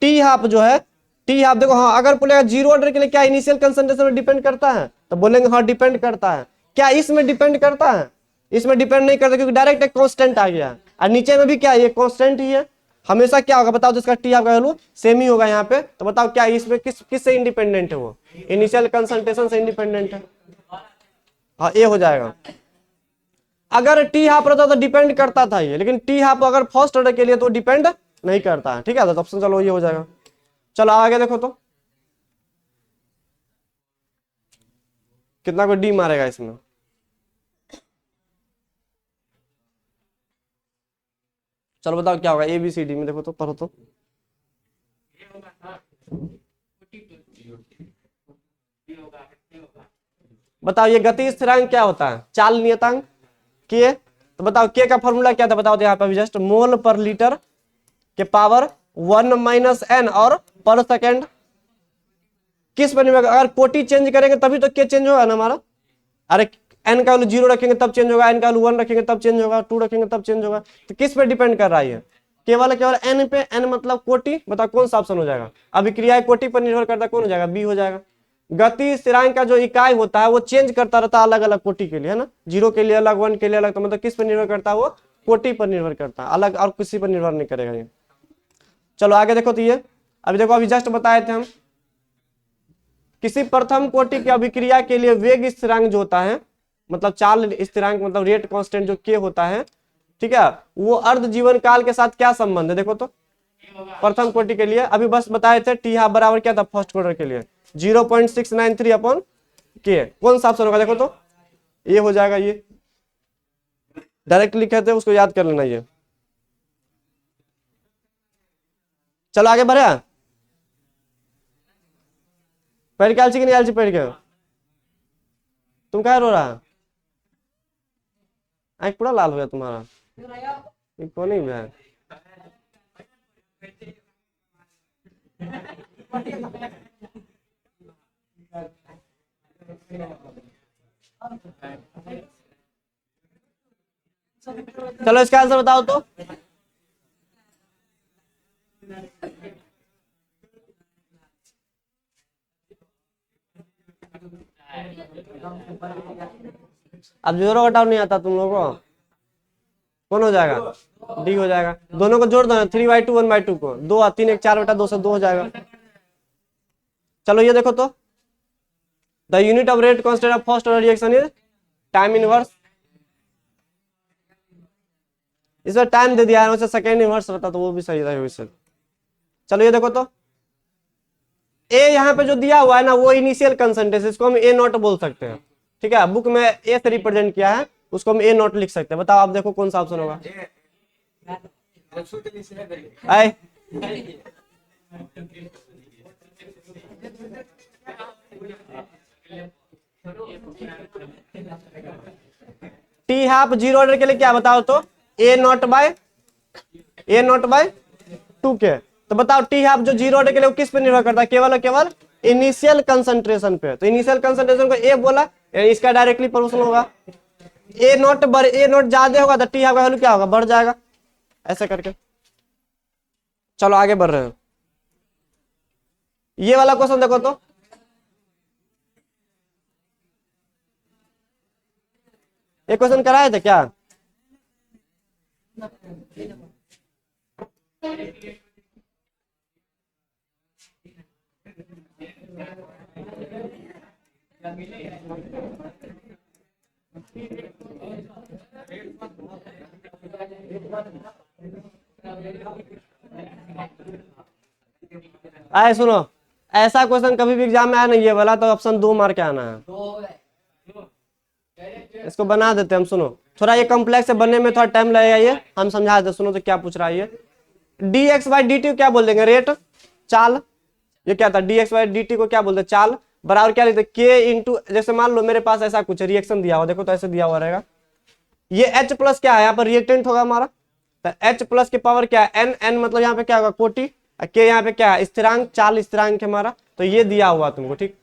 टी हाफ जो है, टी हाफ देखो, हाँ अगर बोलेगा जीरो ऑर्डर के लिए क्या इनिशियल कंसंट्रेशन में डिपेंड करता है, तो बोलेंगे हाँ डिपेंड करता है। क्या इसमें डिपेंड करता है? इसमें डिपेंड नहीं करता, क्योंकि डायरेक्ट एक कांस्टेंट आ गया। और नीचे में भी क्या ये कांस्टेंट ही है, हमेशा क्या होगा बताओ, जिसका टी हाफ का वैल्यू सेम ही होगा यहाँ पे। तो बताओ क्या इसमें किस से इंडिपेंडेंट है? वो इनिशियल कंसंट्रेशन से इंडिपेंडेंट है। हाँ ये हो जाएगा। अगर टी हाफ रहता तो डिपेंड करता था ये, लेकिन टी हाफ अगर फर्स्ट ऑर्डर के लिए तो डिपेंड नहीं करता है। ठीक है, तो ऑप्शन चलो ये हो जाएगा। चलो आगे देखो तो कितना को डी मारेगा इसमें। चलो बताओ क्या होगा ABCD में, देखो तो पढ़ो तो। बताओ ये गति स्थिरांक क्या होता है? चाल नियतांक के। तो बताओ के का फॉर्मूला क्या था? बताओ तो यहाँ पे जस्ट मोल पर लीटर के पावर 1 - n और पर सेकेंड। किस पर निर्भर? अगर कोटि चेंज करेंगे तभी तो के चेंज होगा ना हमारा। अरे n का वैल्यू 0 रखेंगे तब चेंज होगा, n का वैल्यू 1 रखेंगे तब चेंज होगा, 2 रखेंगे तब चेंज होगा। तो किस पे डिपेंड कर रहा है? केवल केवल n पे। n मतलब कोटि। बताओ कौन सा ऑप्शन हो जाएगा? अभिक्रिया कोटि पर निर्भर करता है, कौन हो जाएगा? बी हो जाएगा। गति स्थिरांक का जो इकाई होता है वो चेंज करता रहता है अलग अलग कोटि के लिए, है ना। 0 के लिए अलग, 1 के लिए अलग। तो मतलब किस पर निर्भर करता है? वो कोटि पर निर्भर करता है, अलग और किसी पर निर्भर नहीं करेगा ये। चलो आगे देखो तो ये अभी देखो, अभी जस्ट बताए थे हम, किसी प्रथम कोटि की अभिक्रिया के लिए वेग स्थिरांक जो होता है, मतलब चाल स्थिरांक, मतलब रेट कांस्टेंट जो के होता है, ठीक है, वो अर्ध जीवन काल के साथ क्या संबंध है? देखो तो प्रथम कोटि के लिए अभी बस बताए थे, टी हाफ बराबर क्या था फर्स्ट क्वार्टर के लिए? 0.693 अपॉन के। कौन सा ऑप्शन होगा? देखो तो ये हो जाएगा। ये डायरेक्ट लिखे थे, उसको याद कर लेना ये। चलो आगे बढ़े। पढ़ के आलसी कि नहीं आलसी? पढ़ के तुम क्या रो रहा है? आँख पूरा लाल हो गया तुम्हारा, ये कौन ही है? चलो इसका आंसर बताओ तो। अब जोरो घटाओ नहीं आता तुम लोगों को, कौन हो जाएगा? डी हो जाएगा। दोनों को जोड़ दो ना, 3/2 1/2 को, 2 और 3 1 4/2 से 2 हो जाएगा। चलो ये देखो तो, the unit of rate constant of first order reaction is time inverse. इसमें टाइम दे दिया है, वैसे सेकेंड इनवर्स रहता तो वो भी सही रहेगा इससे। चलो ये देखो तो, ए यहाँ पे जो दिया हुआ है ना वो इनिशियल कंसंट्रेशन, इसको हम ए नॉट बोल सकते हैं। ठीक है, बुक में ए से रिप्रेजेंट किया है, उसको हम ए नॉट लिख सकते हैं। बताओ आप देखो कौन सा ऑप्शन होगा? आए टी हाफ जीरो ऑर्डर के लिए क्या बताओ तो? ए नॉट बाय 2 के। तो बताओ टी हाफ जो जीरो ऑर्डर के लिए वो किस पे निर्भर करता है? केवल और केवल इनिशियल कंसंट्रेशन पे। तो इनिशियल कंसंट्रेशन को ए बोला, इसका डायरेक्टली प्रोपोर्शनल होगा। ए नॉट ज्यादा होगा तो टी हाफ का वैल्यू क्या होगा? बढ़ जाएगा, ऐसे करके। चलो आगे बढ़ रहे हैं। ये वाला क्वेश्चन देखो तो, एक क्वेश्चन कराए थे क्या? आए सुनो, ऐसा क्वेश्चन कभी भी एग्जाम में आया नहीं ये वाला, तो ऑप्शन 2 मार के आना है। इसको बना देते हम। सुनो, थोड़ा ये कॉम्प्लेक्स है, बनने में थोड़ा टाइम लगेगा, ये हम समझा देते। सुनो तो क्या पूछ रहा है ये, dx/dt क्या बोल देंगे? रेट, चाल। ये क्या था? dx/dt को क्या बोलते? चाल। बराबर क्या लिखते? k इंटू, जैसे मान लो मेरे पास ऐसा कुछ रिएक्शन दिया हुआ, देखो तो ऐसे दिया हुआ रहेगा। ये H प्लस क्या है? यहाँ पर रिएक्टेंट होगा हमारा, तो H प्लस की पावर क्या है? n मतलब यहाँ पे क्या होगा? कोटि। k यहाँ पे क्या है? स्थिरांक, चाल स्थिरांक है हमारा। तो ये दिया हुआ तुमको, ठीक।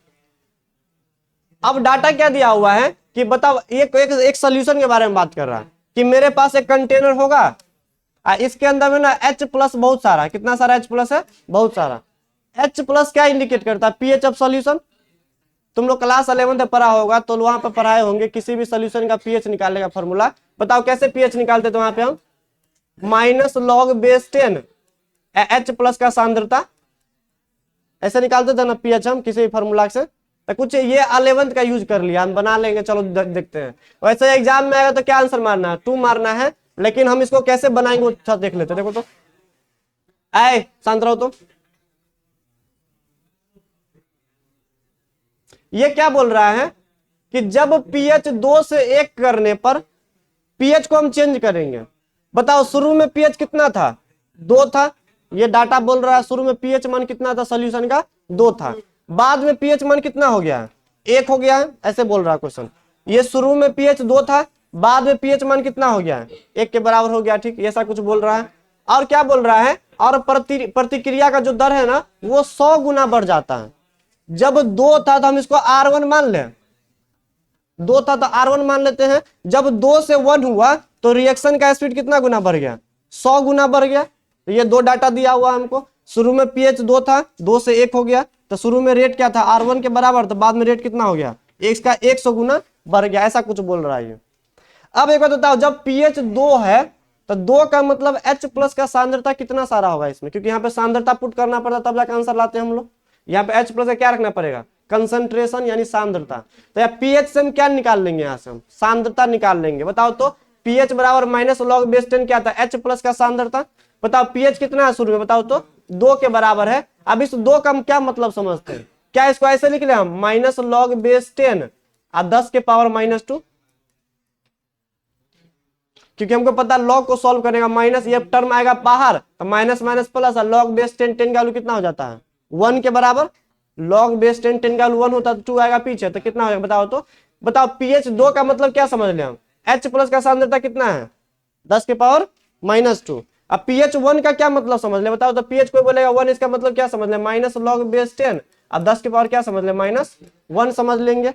अब डाटा क्या दिया हुआ है कि बताओ, एक सोल्यूशन के बारे में बात कर रहा है कि मेरे पास एक कंटेनर होगा, इसके अंदर में ना H प्लस बहुत सारा, कितना सारा H प्लस है, बहुत सारा। H प्लस क्या इंडिकेट करता है, पीएच ऑफ सॉल्यूशन। तुम लोग क्लास 11 में पढ़ा होगा तो वहां पर पढ़ाए होंगे, किसी भी सोल्यूशन का पीएच निकालने का फॉर्मूला। बताओ कैसे पीएच निकालते थे वहां पे हम, minus log base 10 H plus का सांद्रता, ऐसे निकालते थे ना पीएच हम किसी भी फॉर्मूला से। तो कुछ ये 11th का यूज कर लिया, हम बना लेंगे, चलो देखते हैं। वैसे एग्जाम में आएगा तो क्या आंसर मारना है, 2 मारना है, लेकिन हम इसको कैसे बनाएंगे वो अच्छा देख लेते। देखो तो आए शांत रहो। तो ये क्या बोल रहा है कि जब पीएच 2 से 1 करने पर पीएच को हम चेंज करेंगे। बताओ शुरू में पीएच कितना था, 2 था, ये डाटा बोल रहा है शुरू में पीएच मान कितना था सॉल्यूशन का, 2 था। बाद में पीएच मान कितना हो गया, 1 हो गया है, ऐसे बोल रहा है क्वेश्चन। ये शुरू में पीएच 2 था, बाद में पीएच मान कितना हो गया, 1 के बराबर हो गया, ठीक, ऐसा कुछ बोल रहा है। और क्या बोल रहा है, और प्रतिक्रिया का जो दर है ना वो 100 गुना बढ़ जाता है। जब 2 था तो हम इसको R1 मान लें, 2 था तो R1 मान लेते हैं। जब 2 से 1 हुआ तो रिएक्शन का स्पीड कितना गुना बढ़ गया, 100 गुना बढ़ गया। तो ये 2 डाटा दिया हुआ हमको, शुरू में पीएच 2 था, 2 से 1 हो गया, तो शुरू में रेट क्या था R1 के बराबर, तो बाद में रेट कितना हो गया, इसका 100 गुना बढ़ गया, ऐसा कुछ बोल रहा है। अब एक बात बताओ, जब पीएच 2 है तो 2 का मतलब H प्लस का सांद्रता कितना सारा होगा इसमें, क्योंकि यहाँ पे सांद्रता पुट करना पड़ता तब जाकर आंसर लाते हैं हम लोग। यहाँ पे H प्लस का क्या रखना पड़ेगा, कंसंट्रेशन यानी सांद्रता। तो यहाँ पीएच से हम क्या निकाल लेंगे, यहाँ से हम सांद्रता निकाल लेंगे। बताओ तो पीएच बराबर माइनस लॉग बेस 10 क्या था, H प्लस का सांद्रता। बताओ पीएच कितना है शुरू में, बताओ तो 2 के बराबर है। अब इस 2 का हम क्या मतलब समझते हैं, क्या इसको ऐसे लिख ले हम, माइनस लॉग बेस 10 और 10 के पावर -2, क्योंकि हमको पता लॉग को सॉल्व करेगा माइनस, ये टर्म आएगा बाहर तो माइनस माइनस प्लस, और लॉग बेस 10 10 का वैल्यू कितना हो जाता है 1 के बराबर। लॉग बेस 10 10 का वैल्यू 1 होता है तो 2 आएगा पीछे, तो कितना होगा बताओ तो। बताओ पीएच 2 का मतलब क्या समझ ले हम, H प्लस का सांद्रता कितना है 10 के पावर -2। अब पीएच 1 का क्या मतलब समझ ले, बताओ तो पीएच कोई बोलेगा 1, इसका मतलब क्या समझ ले, माइनस लॉग बेस 10, अब 10 के पावर क्या समझ ले -1 समझ लेंगे।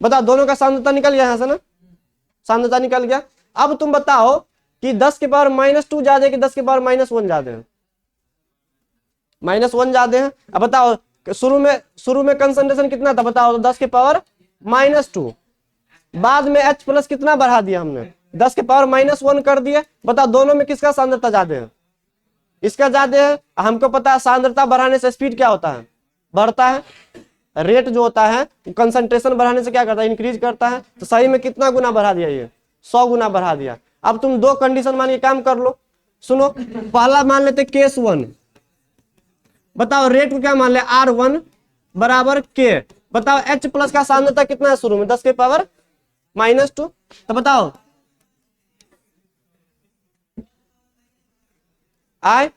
बताओ दोनों का सांद्रता निकल गया यहाँ से ना, सांद्रता निकल गया। अब तुम बताओ कि 10 के पावर -2 ज्यादा है कि 10 के पावर -1 ज्यादा है, -1 ज्यादा है। अब बताओ शुरू में कंसंट्रेशन कितना था, बताओ तो 10 के पावर -2, बाद में H प्लस कितना बढ़ा दिया हमने, 10 के पावर -1 कर दिए। बताओ दोनों में किसका सांद्रता ज्यादा है, इसका ज्यादा है। हमको पता है सांद्रता बढ़ाने से स्पीड क्या होता है, बढ़ता है। रेट जो होता है कंसंट्रेशन बढ़ाने से क्या करता है, इंक्रीज करता है। तो सही में कितना गुना बढ़ा दिया, ये 100 गुना बढ़ा दिया। अब तुम 2 कंडीशन मान के काम कर लो। सुनो, पहला मान लेते केस 1। बताओ रेट को क्या मान ले, R1 बराबर K। बताओ H प्लस का सांद्रता कितना है शुरू में, 10 के पावर -2। तो बताओ आए,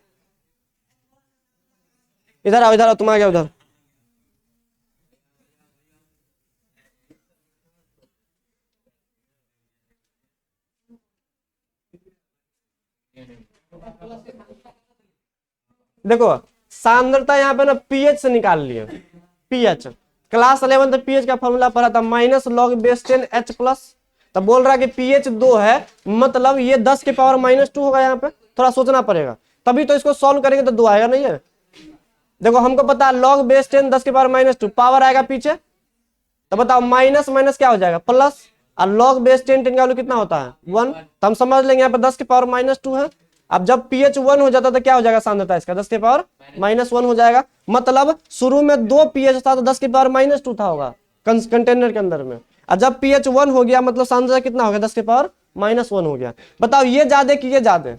इधर आओ तुम आ गया उधर। देखो सांद्रता यहाँ पे ना पीएच से निकाल लिए, पीएच क्लास 11 तक पीएच का फॉर्मूला पढ़ा था, minus log base 10 H plus. तब बोल रहा है कि पीएच 2 है, मतलब ये 10 के पावर -2 होगा। यहाँ पे थोड़ा सोचना पड़ेगा, तभी तो इसको सॉल्व करेंगे तो 2 आएगा, नहीं है। देखो हमको पता है लॉग बेस 10 10 के पावर -2, पावर आएगा पीछे, तो बताओ माइनस माइनस क्या हो जाएगा प्लस, और लॉग बेस 10 10 का वैल्यू कितना होता है 1, तो हम समझ लेंगे यहाँ पे 10 के पावर -2 है। अब जब पीएच 1 हो जाता तो क्या हो जाएगा सांद्रता इसका, 10 के पावर -1 हो जाएगा। मतलब शुरू में 2 पीएच था तो 10 के पावर -2 था होगा कंटेनर के अंदर में, और जब पीएच 1 हो गया मतलब सांद्रता कितना हो गया, 10 के पावर -1 हो गया। बताओ ये ज्यादा कि ये ज्यादा,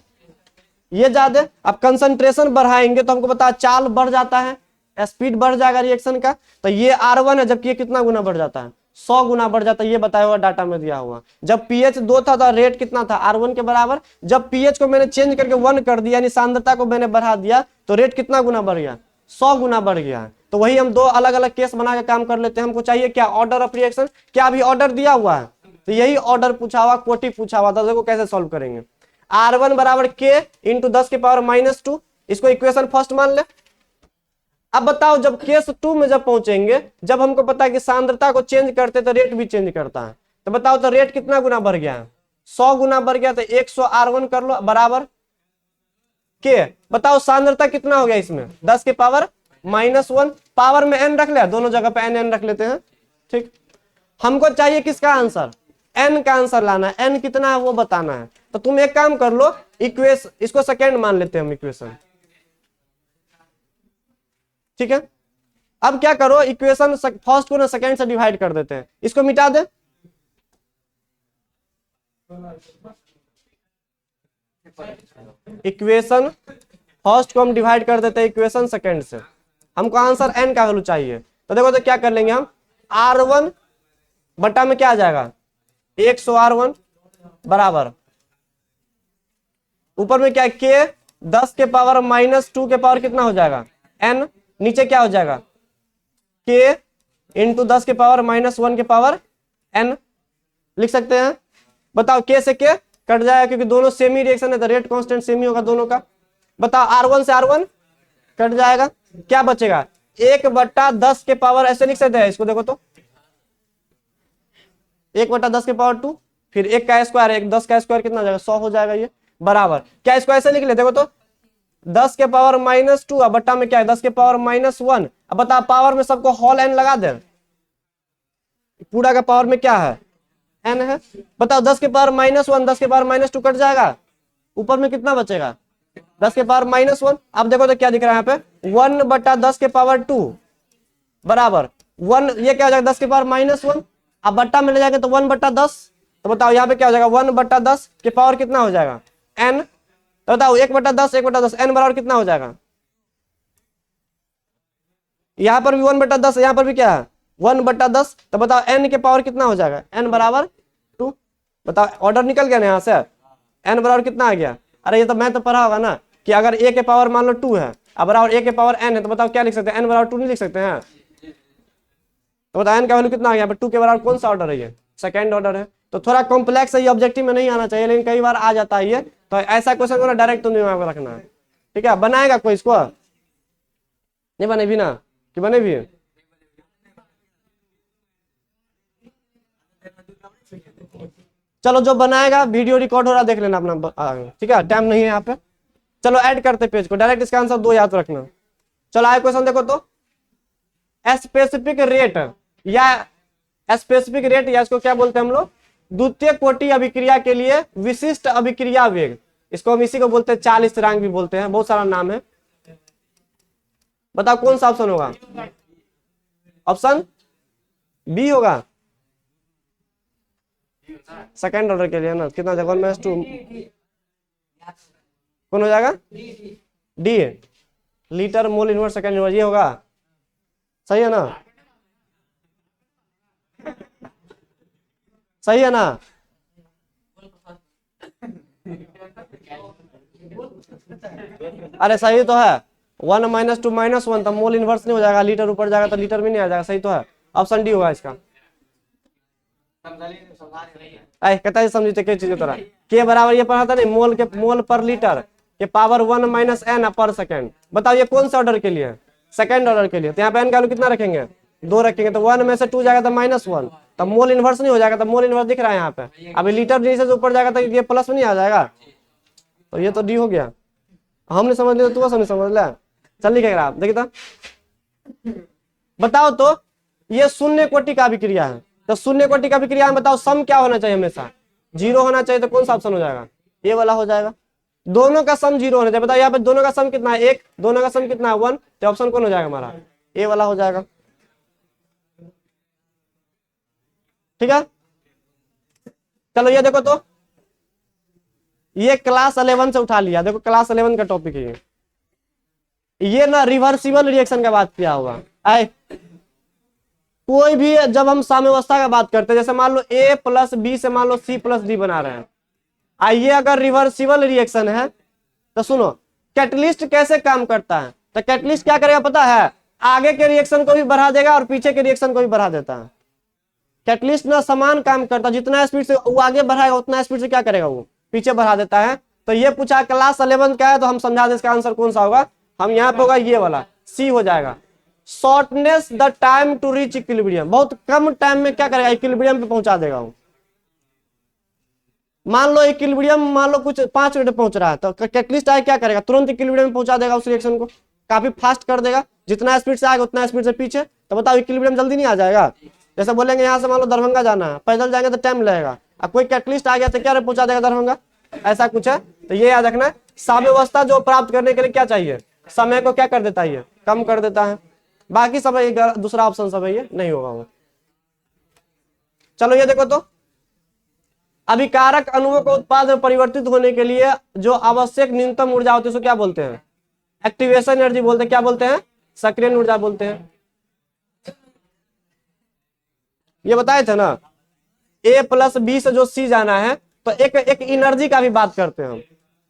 ये ज्यादा। अब कंसंट्रेशन बढ़ाएंगे तो हमको पता है चाल बढ़ जाता है, स्पीड बढ़ जाएगा रिएक्शन का। तो ये R1 है, जबकि ये कितना गुना बढ़ जाता है, 100 गुना बढ़ जाता है। ये बताया हुआ डाटा में दिया हुआ। जब पीएच 2 था तो रेट कितना था R1 के बराबर। जब पीएच को मैंने चेंज करके 1 कर दिया, यानी सांद्रता को मैंने बढ़ा दिया, तो रेट कितना गुना बढ़ गया, 100 गुना बढ़ गया। तो वही हम 2 अलग अलग केस बना के काम कर लेते हैं। हमको चाहिए क्या, ऑर्डर ऑफ रिएक्शन। क्या अभी ऑर्डर दिया हुआ है, तो यही ऑर्डर पूछा हुआ, कोटि पूछा हुआ था। देखो कैसे सॉल्व करेंगे, R1 बराबर K इंटू 10 के पावर -2, इसको इक्वेशन फर्स्ट मान ले। अब बताओ जब केस 2 में जब पहुंचेंगे, जब हमको पता है कि सांद्रता को चेंज करते तो रेट भी चेंज करता है, तो बताओ तो रेट कितना गुना बढ़ गया है, 100 गुना बढ़ गया तो 100 R1 कर लो बराबर के। बताओ सांद्रता कितना हो गया इसमें 10 के पावर -1, पावर में n रख लिया, दोनों जगह पे n रख लेते हैं। ठीक, हमको चाहिए किसका आंसर, n का आंसर लाना है, n कितना है वो बताना है। तो तुम एक काम कर लो, इक्वेशन इसको सेकेंड मान लेते हैं हम इक्वेशन। ठीक है, अब क्या करो, इक्वेशन फर्स्ट को ना सेकेंड से डिवाइड कर देते हैं, इसको मिटा दे। इक्वेशन फर्स्ट को हम डिवाइड कर देते हैं इक्वेशन सेकेंड से, हमको आंसर n का वैल्यू चाहिए। तो देखो तो क्या कर लेंगे हम, R1 बटा में क्या आ जाएगा 100 R1 बराबर, ऊपर में क्या k 10 के पावर -2 के पावर कितना हो जाएगा n, नीचे क्या हो जाएगा k इंटू 10 के पावर -1 के पावर n लिख सकते हैं। बताओ k से k कट जाएगा क्योंकि दोनों सेमी रिएक्शन है तो रेट कांस्टेंट सेमी होगा दोनों का। बताओ R1 से R1 कट जाएगा, क्या बचेगा 1/10 के पावर, ऐसे लिख सकते हैं इसको, देखो तो 1/10 के पावर 2, फिर 1 का स्क्वायर, 10 का स्क्वायर कितना हो जाएगा 100 हो जाएगा ये बराबर, क्या इसको ऐसे लिख ले, देखो तो 10 के पावर -2 अब बट्टा में क्या है 10 के पावर -1। अब बता पावर में सबको होल n लगा दे, पूरा का पावर में क्या है n है। बताओ 10 के पावर -1 10 के पावर -2 कट जाएगा, ऊपर में कितना बचेगा 10 के पावर -1। अब देखो तो क्या दिख रहा है यहाँ पे 1/10 के पावर 2 बराबर 1, ये क्या हो जाएगा 10 के पावर -1, अब बट्टा में ले जाएंगे तो 1/10। तो बताओ यहाँ पे क्या हो जाएगा 1/10 के पावर कितना हो जाएगा n। तो बताओ 1/10 1/10 n बराबर कितना हो जाएगा, यहाँ पर भी 1/10, यहाँ पर भी क्या है 1/10। तो बताओ n के पावर कितना हो जाएगा n बराबर 2। बताओ ऑर्डर निकल गया ना यहाँ से, n बराबर कितना आ गया, अरे ये तो मैं तो पढ़ा होगा ना कि अगर a के पावर मान लो 2 है अब बराबर a के पावर n है, तो बताओ क्या लिख सकते हैं n बराबर 2 नहीं लिख सकते हैं। तो बताओ n का वैल्यू कितना आ गया, 2 के बराबर कौन सा ऑर्डर है ये, सेकंड ऑर्डर है। तो थोड़ा कॉम्प्लेक्स है ये, ऑब्जेक्टिव में नहीं आना चाहिए लेकिन कई बार आ जाता है ये, तो ऐसा क्वेश्चन को ना डायरेक्ट तुम दिमाग में रखना है। ठीक है, बनाएगा कोई इसको, नहीं बने भी ना कि बने भी, चलो जो बनाएगा वीडियो रिकॉर्ड हो रहा देख लेना अपना, ठीक है टाइम नहीं है यहाँ पे। चलो ऐड करते पेज को, डायरेक्ट इसका आंसर 2 याद रखना। चलो आए क्वेश्चन देखो तो, स्पेसिफिक रेट या इसको क्या बोलते हैं हम लोग, द्वितीय कोटि अभिक्रिया के लिए विशिष्ट अभिक्रिया वेग, इसको हम इसी को बोलते हैं 40 स्थिरांक भी बोलते हैं, बहुत सारा नाम है। बताओ कौन सा ऑप्शन होगा, ऑप्शन बी होगा सेकंड ऑर्डर के लिए ना, कितना 1/2 कौन हो जाएगा D, litre mole inverse second inverse, ये होगा सही है ना, सही है ना। अरे सही तो है, 1 - 2 -1 तो मोल इनवर्स नहीं हो जाएगा, लीटर ऊपर जाएगा तो लीटर में नहीं आ जाएगा, सही तो है, ऑप्शन डी होगा इसका। कहता है समझते क्या चीज तरह के बराबर ये पढ़ा था नहीं, मोल पर लीटर के पावर 1 - n पर सेकंड। बताओ ये कौन सा ऑर्डर के लिए, सेकंड ऑर्डर के लिए। तो यहाँ पे n का वैल्यू कितना रखेंगे 2 रखेंगे, तो 1 में से 2 जाएगा तो -1, तब मोल इनवर्स नहीं हो जाएगा, तब मोल इनवर्स दिख रहा है यहाँ पे। अभी लीटर जैसे से ऊपर जाएगा तो ये प्लस में नहीं आ जाएगा, तो ये तो डी हो गया। हमने समझ लिया तो तू समझ लिया, चल लिखेगा आप देखिए तो। बताओ तो ये शून्य कोटि का अभिक्रिया है, तो शून्य कोटि का अभिक्रिया में बताओ सम क्या होना चाहिए, हमेशा 0 होना चाहिए, तो कौन सा ऑप्शन हो जाएगा ये वाला हो जाएगा। दोनों का सम 0 होना चाहिए, बताओ यहाँ पे दोनों का सम कितना है 1, दोनों का सम कितना है 1, तो ऑप्शन कौन हो जाएगा हमारा ए वाला हो जाएगा। ठीक है, चलो ये देखो तो, ये क्लास 11 से उठा लिया, देखो क्लास 11 का टॉपिक है ये ना रिवर्सिबल रिएक्शन का बात किया हुआ। आए कोई भी जब हम साम्यावस्था का बात करते हैं, जैसे मान लो a + b से मान लो c + d बना रहे हैं, आइए अगर रिवर्सिबल रिएक्शन है तो सुनो कैटलिस्ट कैसे काम करता है। तो कैटलिस्ट क्या करेगा पता है, आगे के रिएक्शन को भी बढ़ा देगा और पीछे के रिएक्शन को भी बढ़ा देता है। कैटलिस्ट ना समान काम करता है, जितना स्पीड से वो आगे बढ़ाएगा उतना स्पीड से क्या करेगा वो पीछे बढ़ा देता है। तो ये पूछा क्लास 11 का है, तो हम समझा दे इसका आंसर कौन सा होगा, हम यहाँ पे होगा ये वाला सी हो जाएगा। Shortness the time to reach equilibrium, बहुत कम टाइम में क्या करेगा इक्विलिब्रियम पे पहुंचा देगा वो। मान लो इक्विलिब्रियम मान लो कुछ 5 मिनट में पहुंच रहा है, तो कैटलिस्ट आए क्या करेगा, तुरंत इक्विलिब्रियम में पहुंचा देगा उस रिएक्शन को, काफी फास्ट कर देगा, जितना स्पीड से आएगा उतना स्पीड से पीछे। तो बताओ इक्विलिब्रियम जल्दी नहीं आ जाएगा। जैसे बोलेंगे यहाँ से मान लो दरभंगा जाना है, पैदल जाएंगे तो टाइम लगेगा, अब कोई कैटलिस्ट आ गया तो क्या पहुंचा देगा दरभंगा, ऐसा कुछ है। तो ये याद रखना, साम्यावस्था जो प्राप्त करने के लिए क्या चाहिए, समय को क्या कर देता है, ये कम कर देता है। बाकी सब दूसरा ऑप्शन सब है, ये नहीं होगा वो। चलो ये देखो तो, अभिकारक अणुओं को उत्पाद में परिवर्तित होने के लिए जो आवश्यक न्यूनतम ऊर्जा होती है उसको क्या बोलते हैं, एक्टिवेशन एनर्जी बोलते हैं। क्या बोलते हैं, सक्रियण ऊर्जा बोलते हैं। ये बताए थे ना, A+B से जो C जाना है, तो एक एक एनर्जी का भी बात करते हैं हम।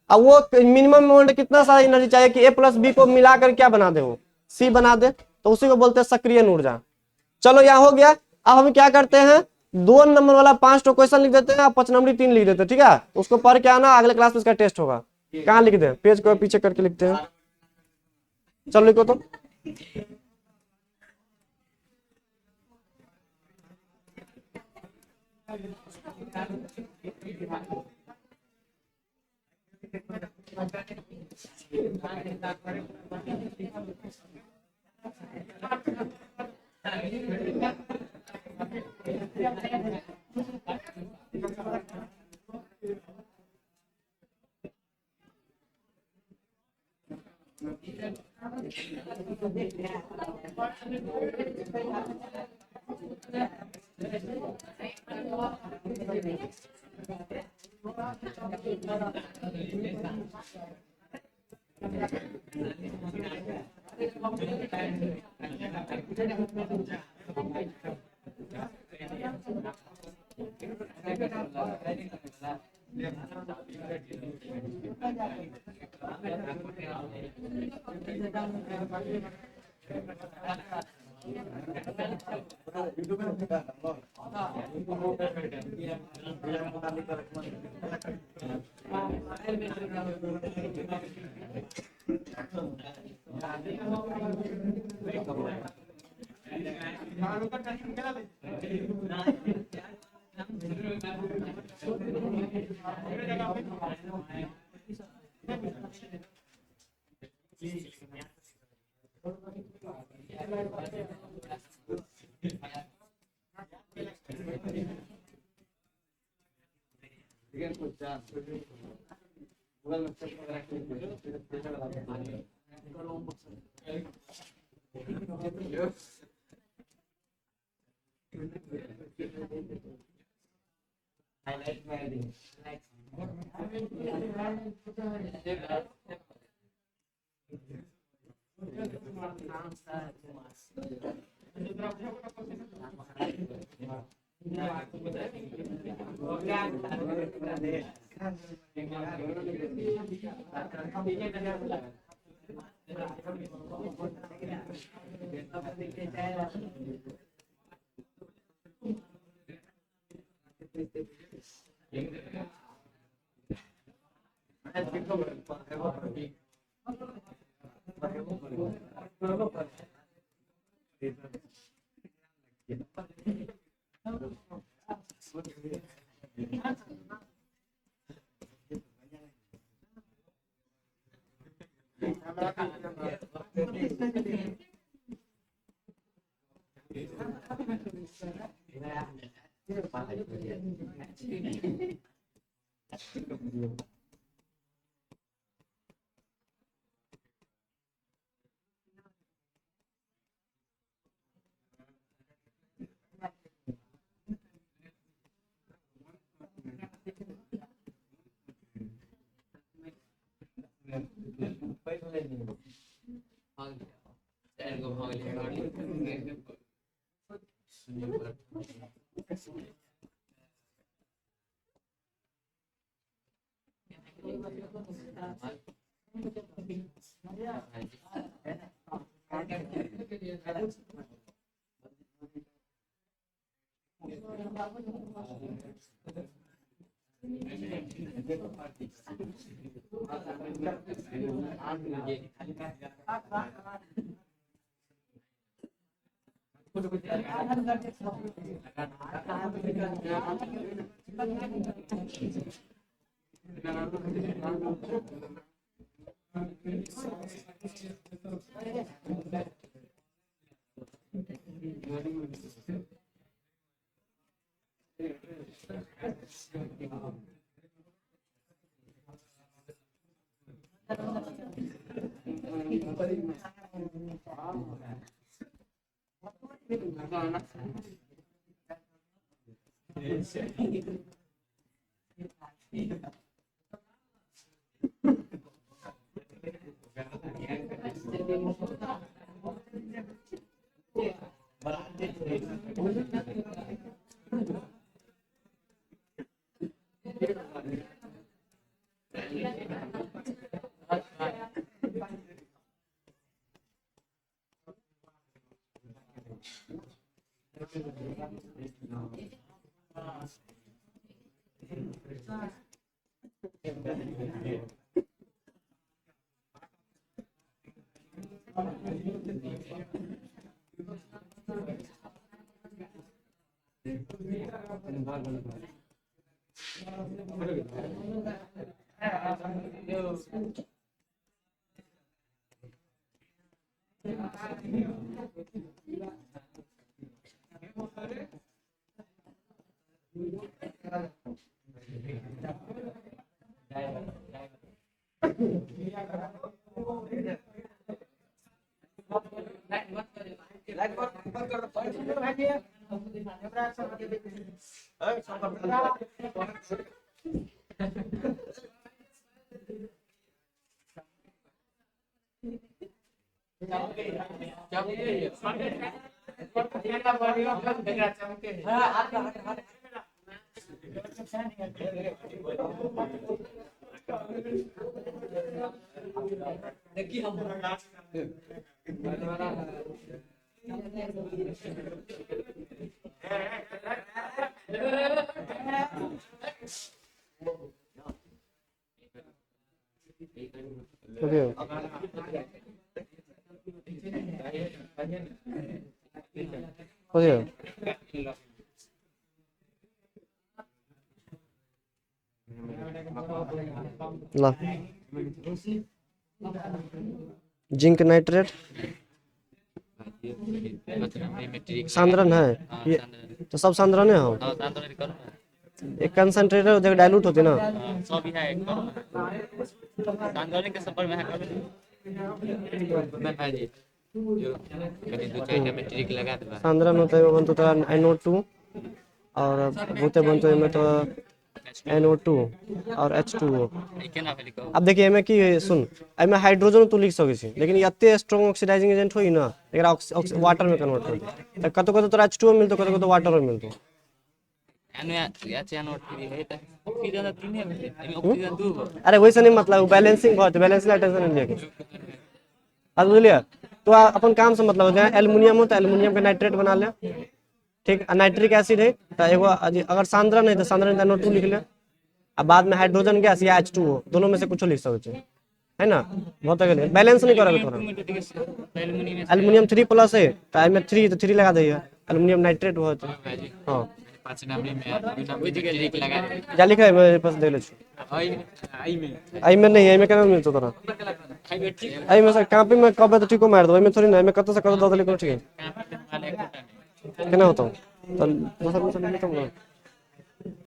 अब वो मिनिमम मोमेंट कितना सारा एनर्जी चाहिए कि A+B को मिलाकर क्या बना दे, वो C बना दे, तो उसी को बोलते हैं सक्रियण ऊर्जा। चलो यहाँ हो गया। अब हम क्या करते हैं, 2 नंबर वाला 5 क्वेश्चन लिख देते हैं, 5 नंबरी 3 लिख देते हैं, ठीक है। उसको पढ़ के आना, अगले क्लास में इसका टेस्ट होगा। कहाँ लिख दे, पेज को पीछे करके लिखते हैं। चलो लिखो तो। ला जिंक नाइट्रेट सांद्रण है ये, तो सब सांद्रण है हो। एक कंसंट्रेटर जब डाइल्यूट होते ना सब है सांद्रण के संपर्क में है मैं भाई जो कहीं दो चार मैट्रिक लगा दे सांद्रण होता है बनता तो NO2 और भूते बनते हैं में तो NO2 और H2O। केना भेली को अब देखिए एमे की सुन एमे हाइड्रोजन तू लिख सकै छी लेकिन एते स्ट्रांग ऑक्सीडाइजिंग एजेंट होई ना एकरा वाटर में कन्वर्ट कर दे त कतो कतो तोरा H2O मिलतो कतो कतो वाटर में मिलतो एन नोट फ्री है त ऑक्सीजन तीन है एमे ऑक्सीजन दू गो अरे वैसे नहीं मतलब बैलेंसिंग बहुत बैलेंस ला टेंशन नहीं लेके अब बुझलिए तो अपन काम से मतलब है एल्युमिनियम हो तो एल्युमिनियम का नाइट्रेट बना ले ठीक नाइट्रिक एसिड है तो एगो अगर सांद्रण है तो सांद्रण का NO2 लिख ले अब बाद में हाइड्रोजन गैस या H2O दोनों में से कुछ लिख सकते है ना बहुत आगे बैलेंस नहीं करोगे तोरा एल्युमिनियम 3+ है तो आई में 3 तो 3 लगा दइए एल्युमिनियम नाइट्रेट बहुत हां पांच नाम में मैट्रिक लगा जा लिखा है मेरे पास देख ले आई में नहीं आई में केना मिलतो तोरा आई में से कॉपी में कब तो ठीक मार दो आई में थोड़ी ना मैं कत से कत दो लिखो ठीक है केना होता तो दोसर में नहीं तो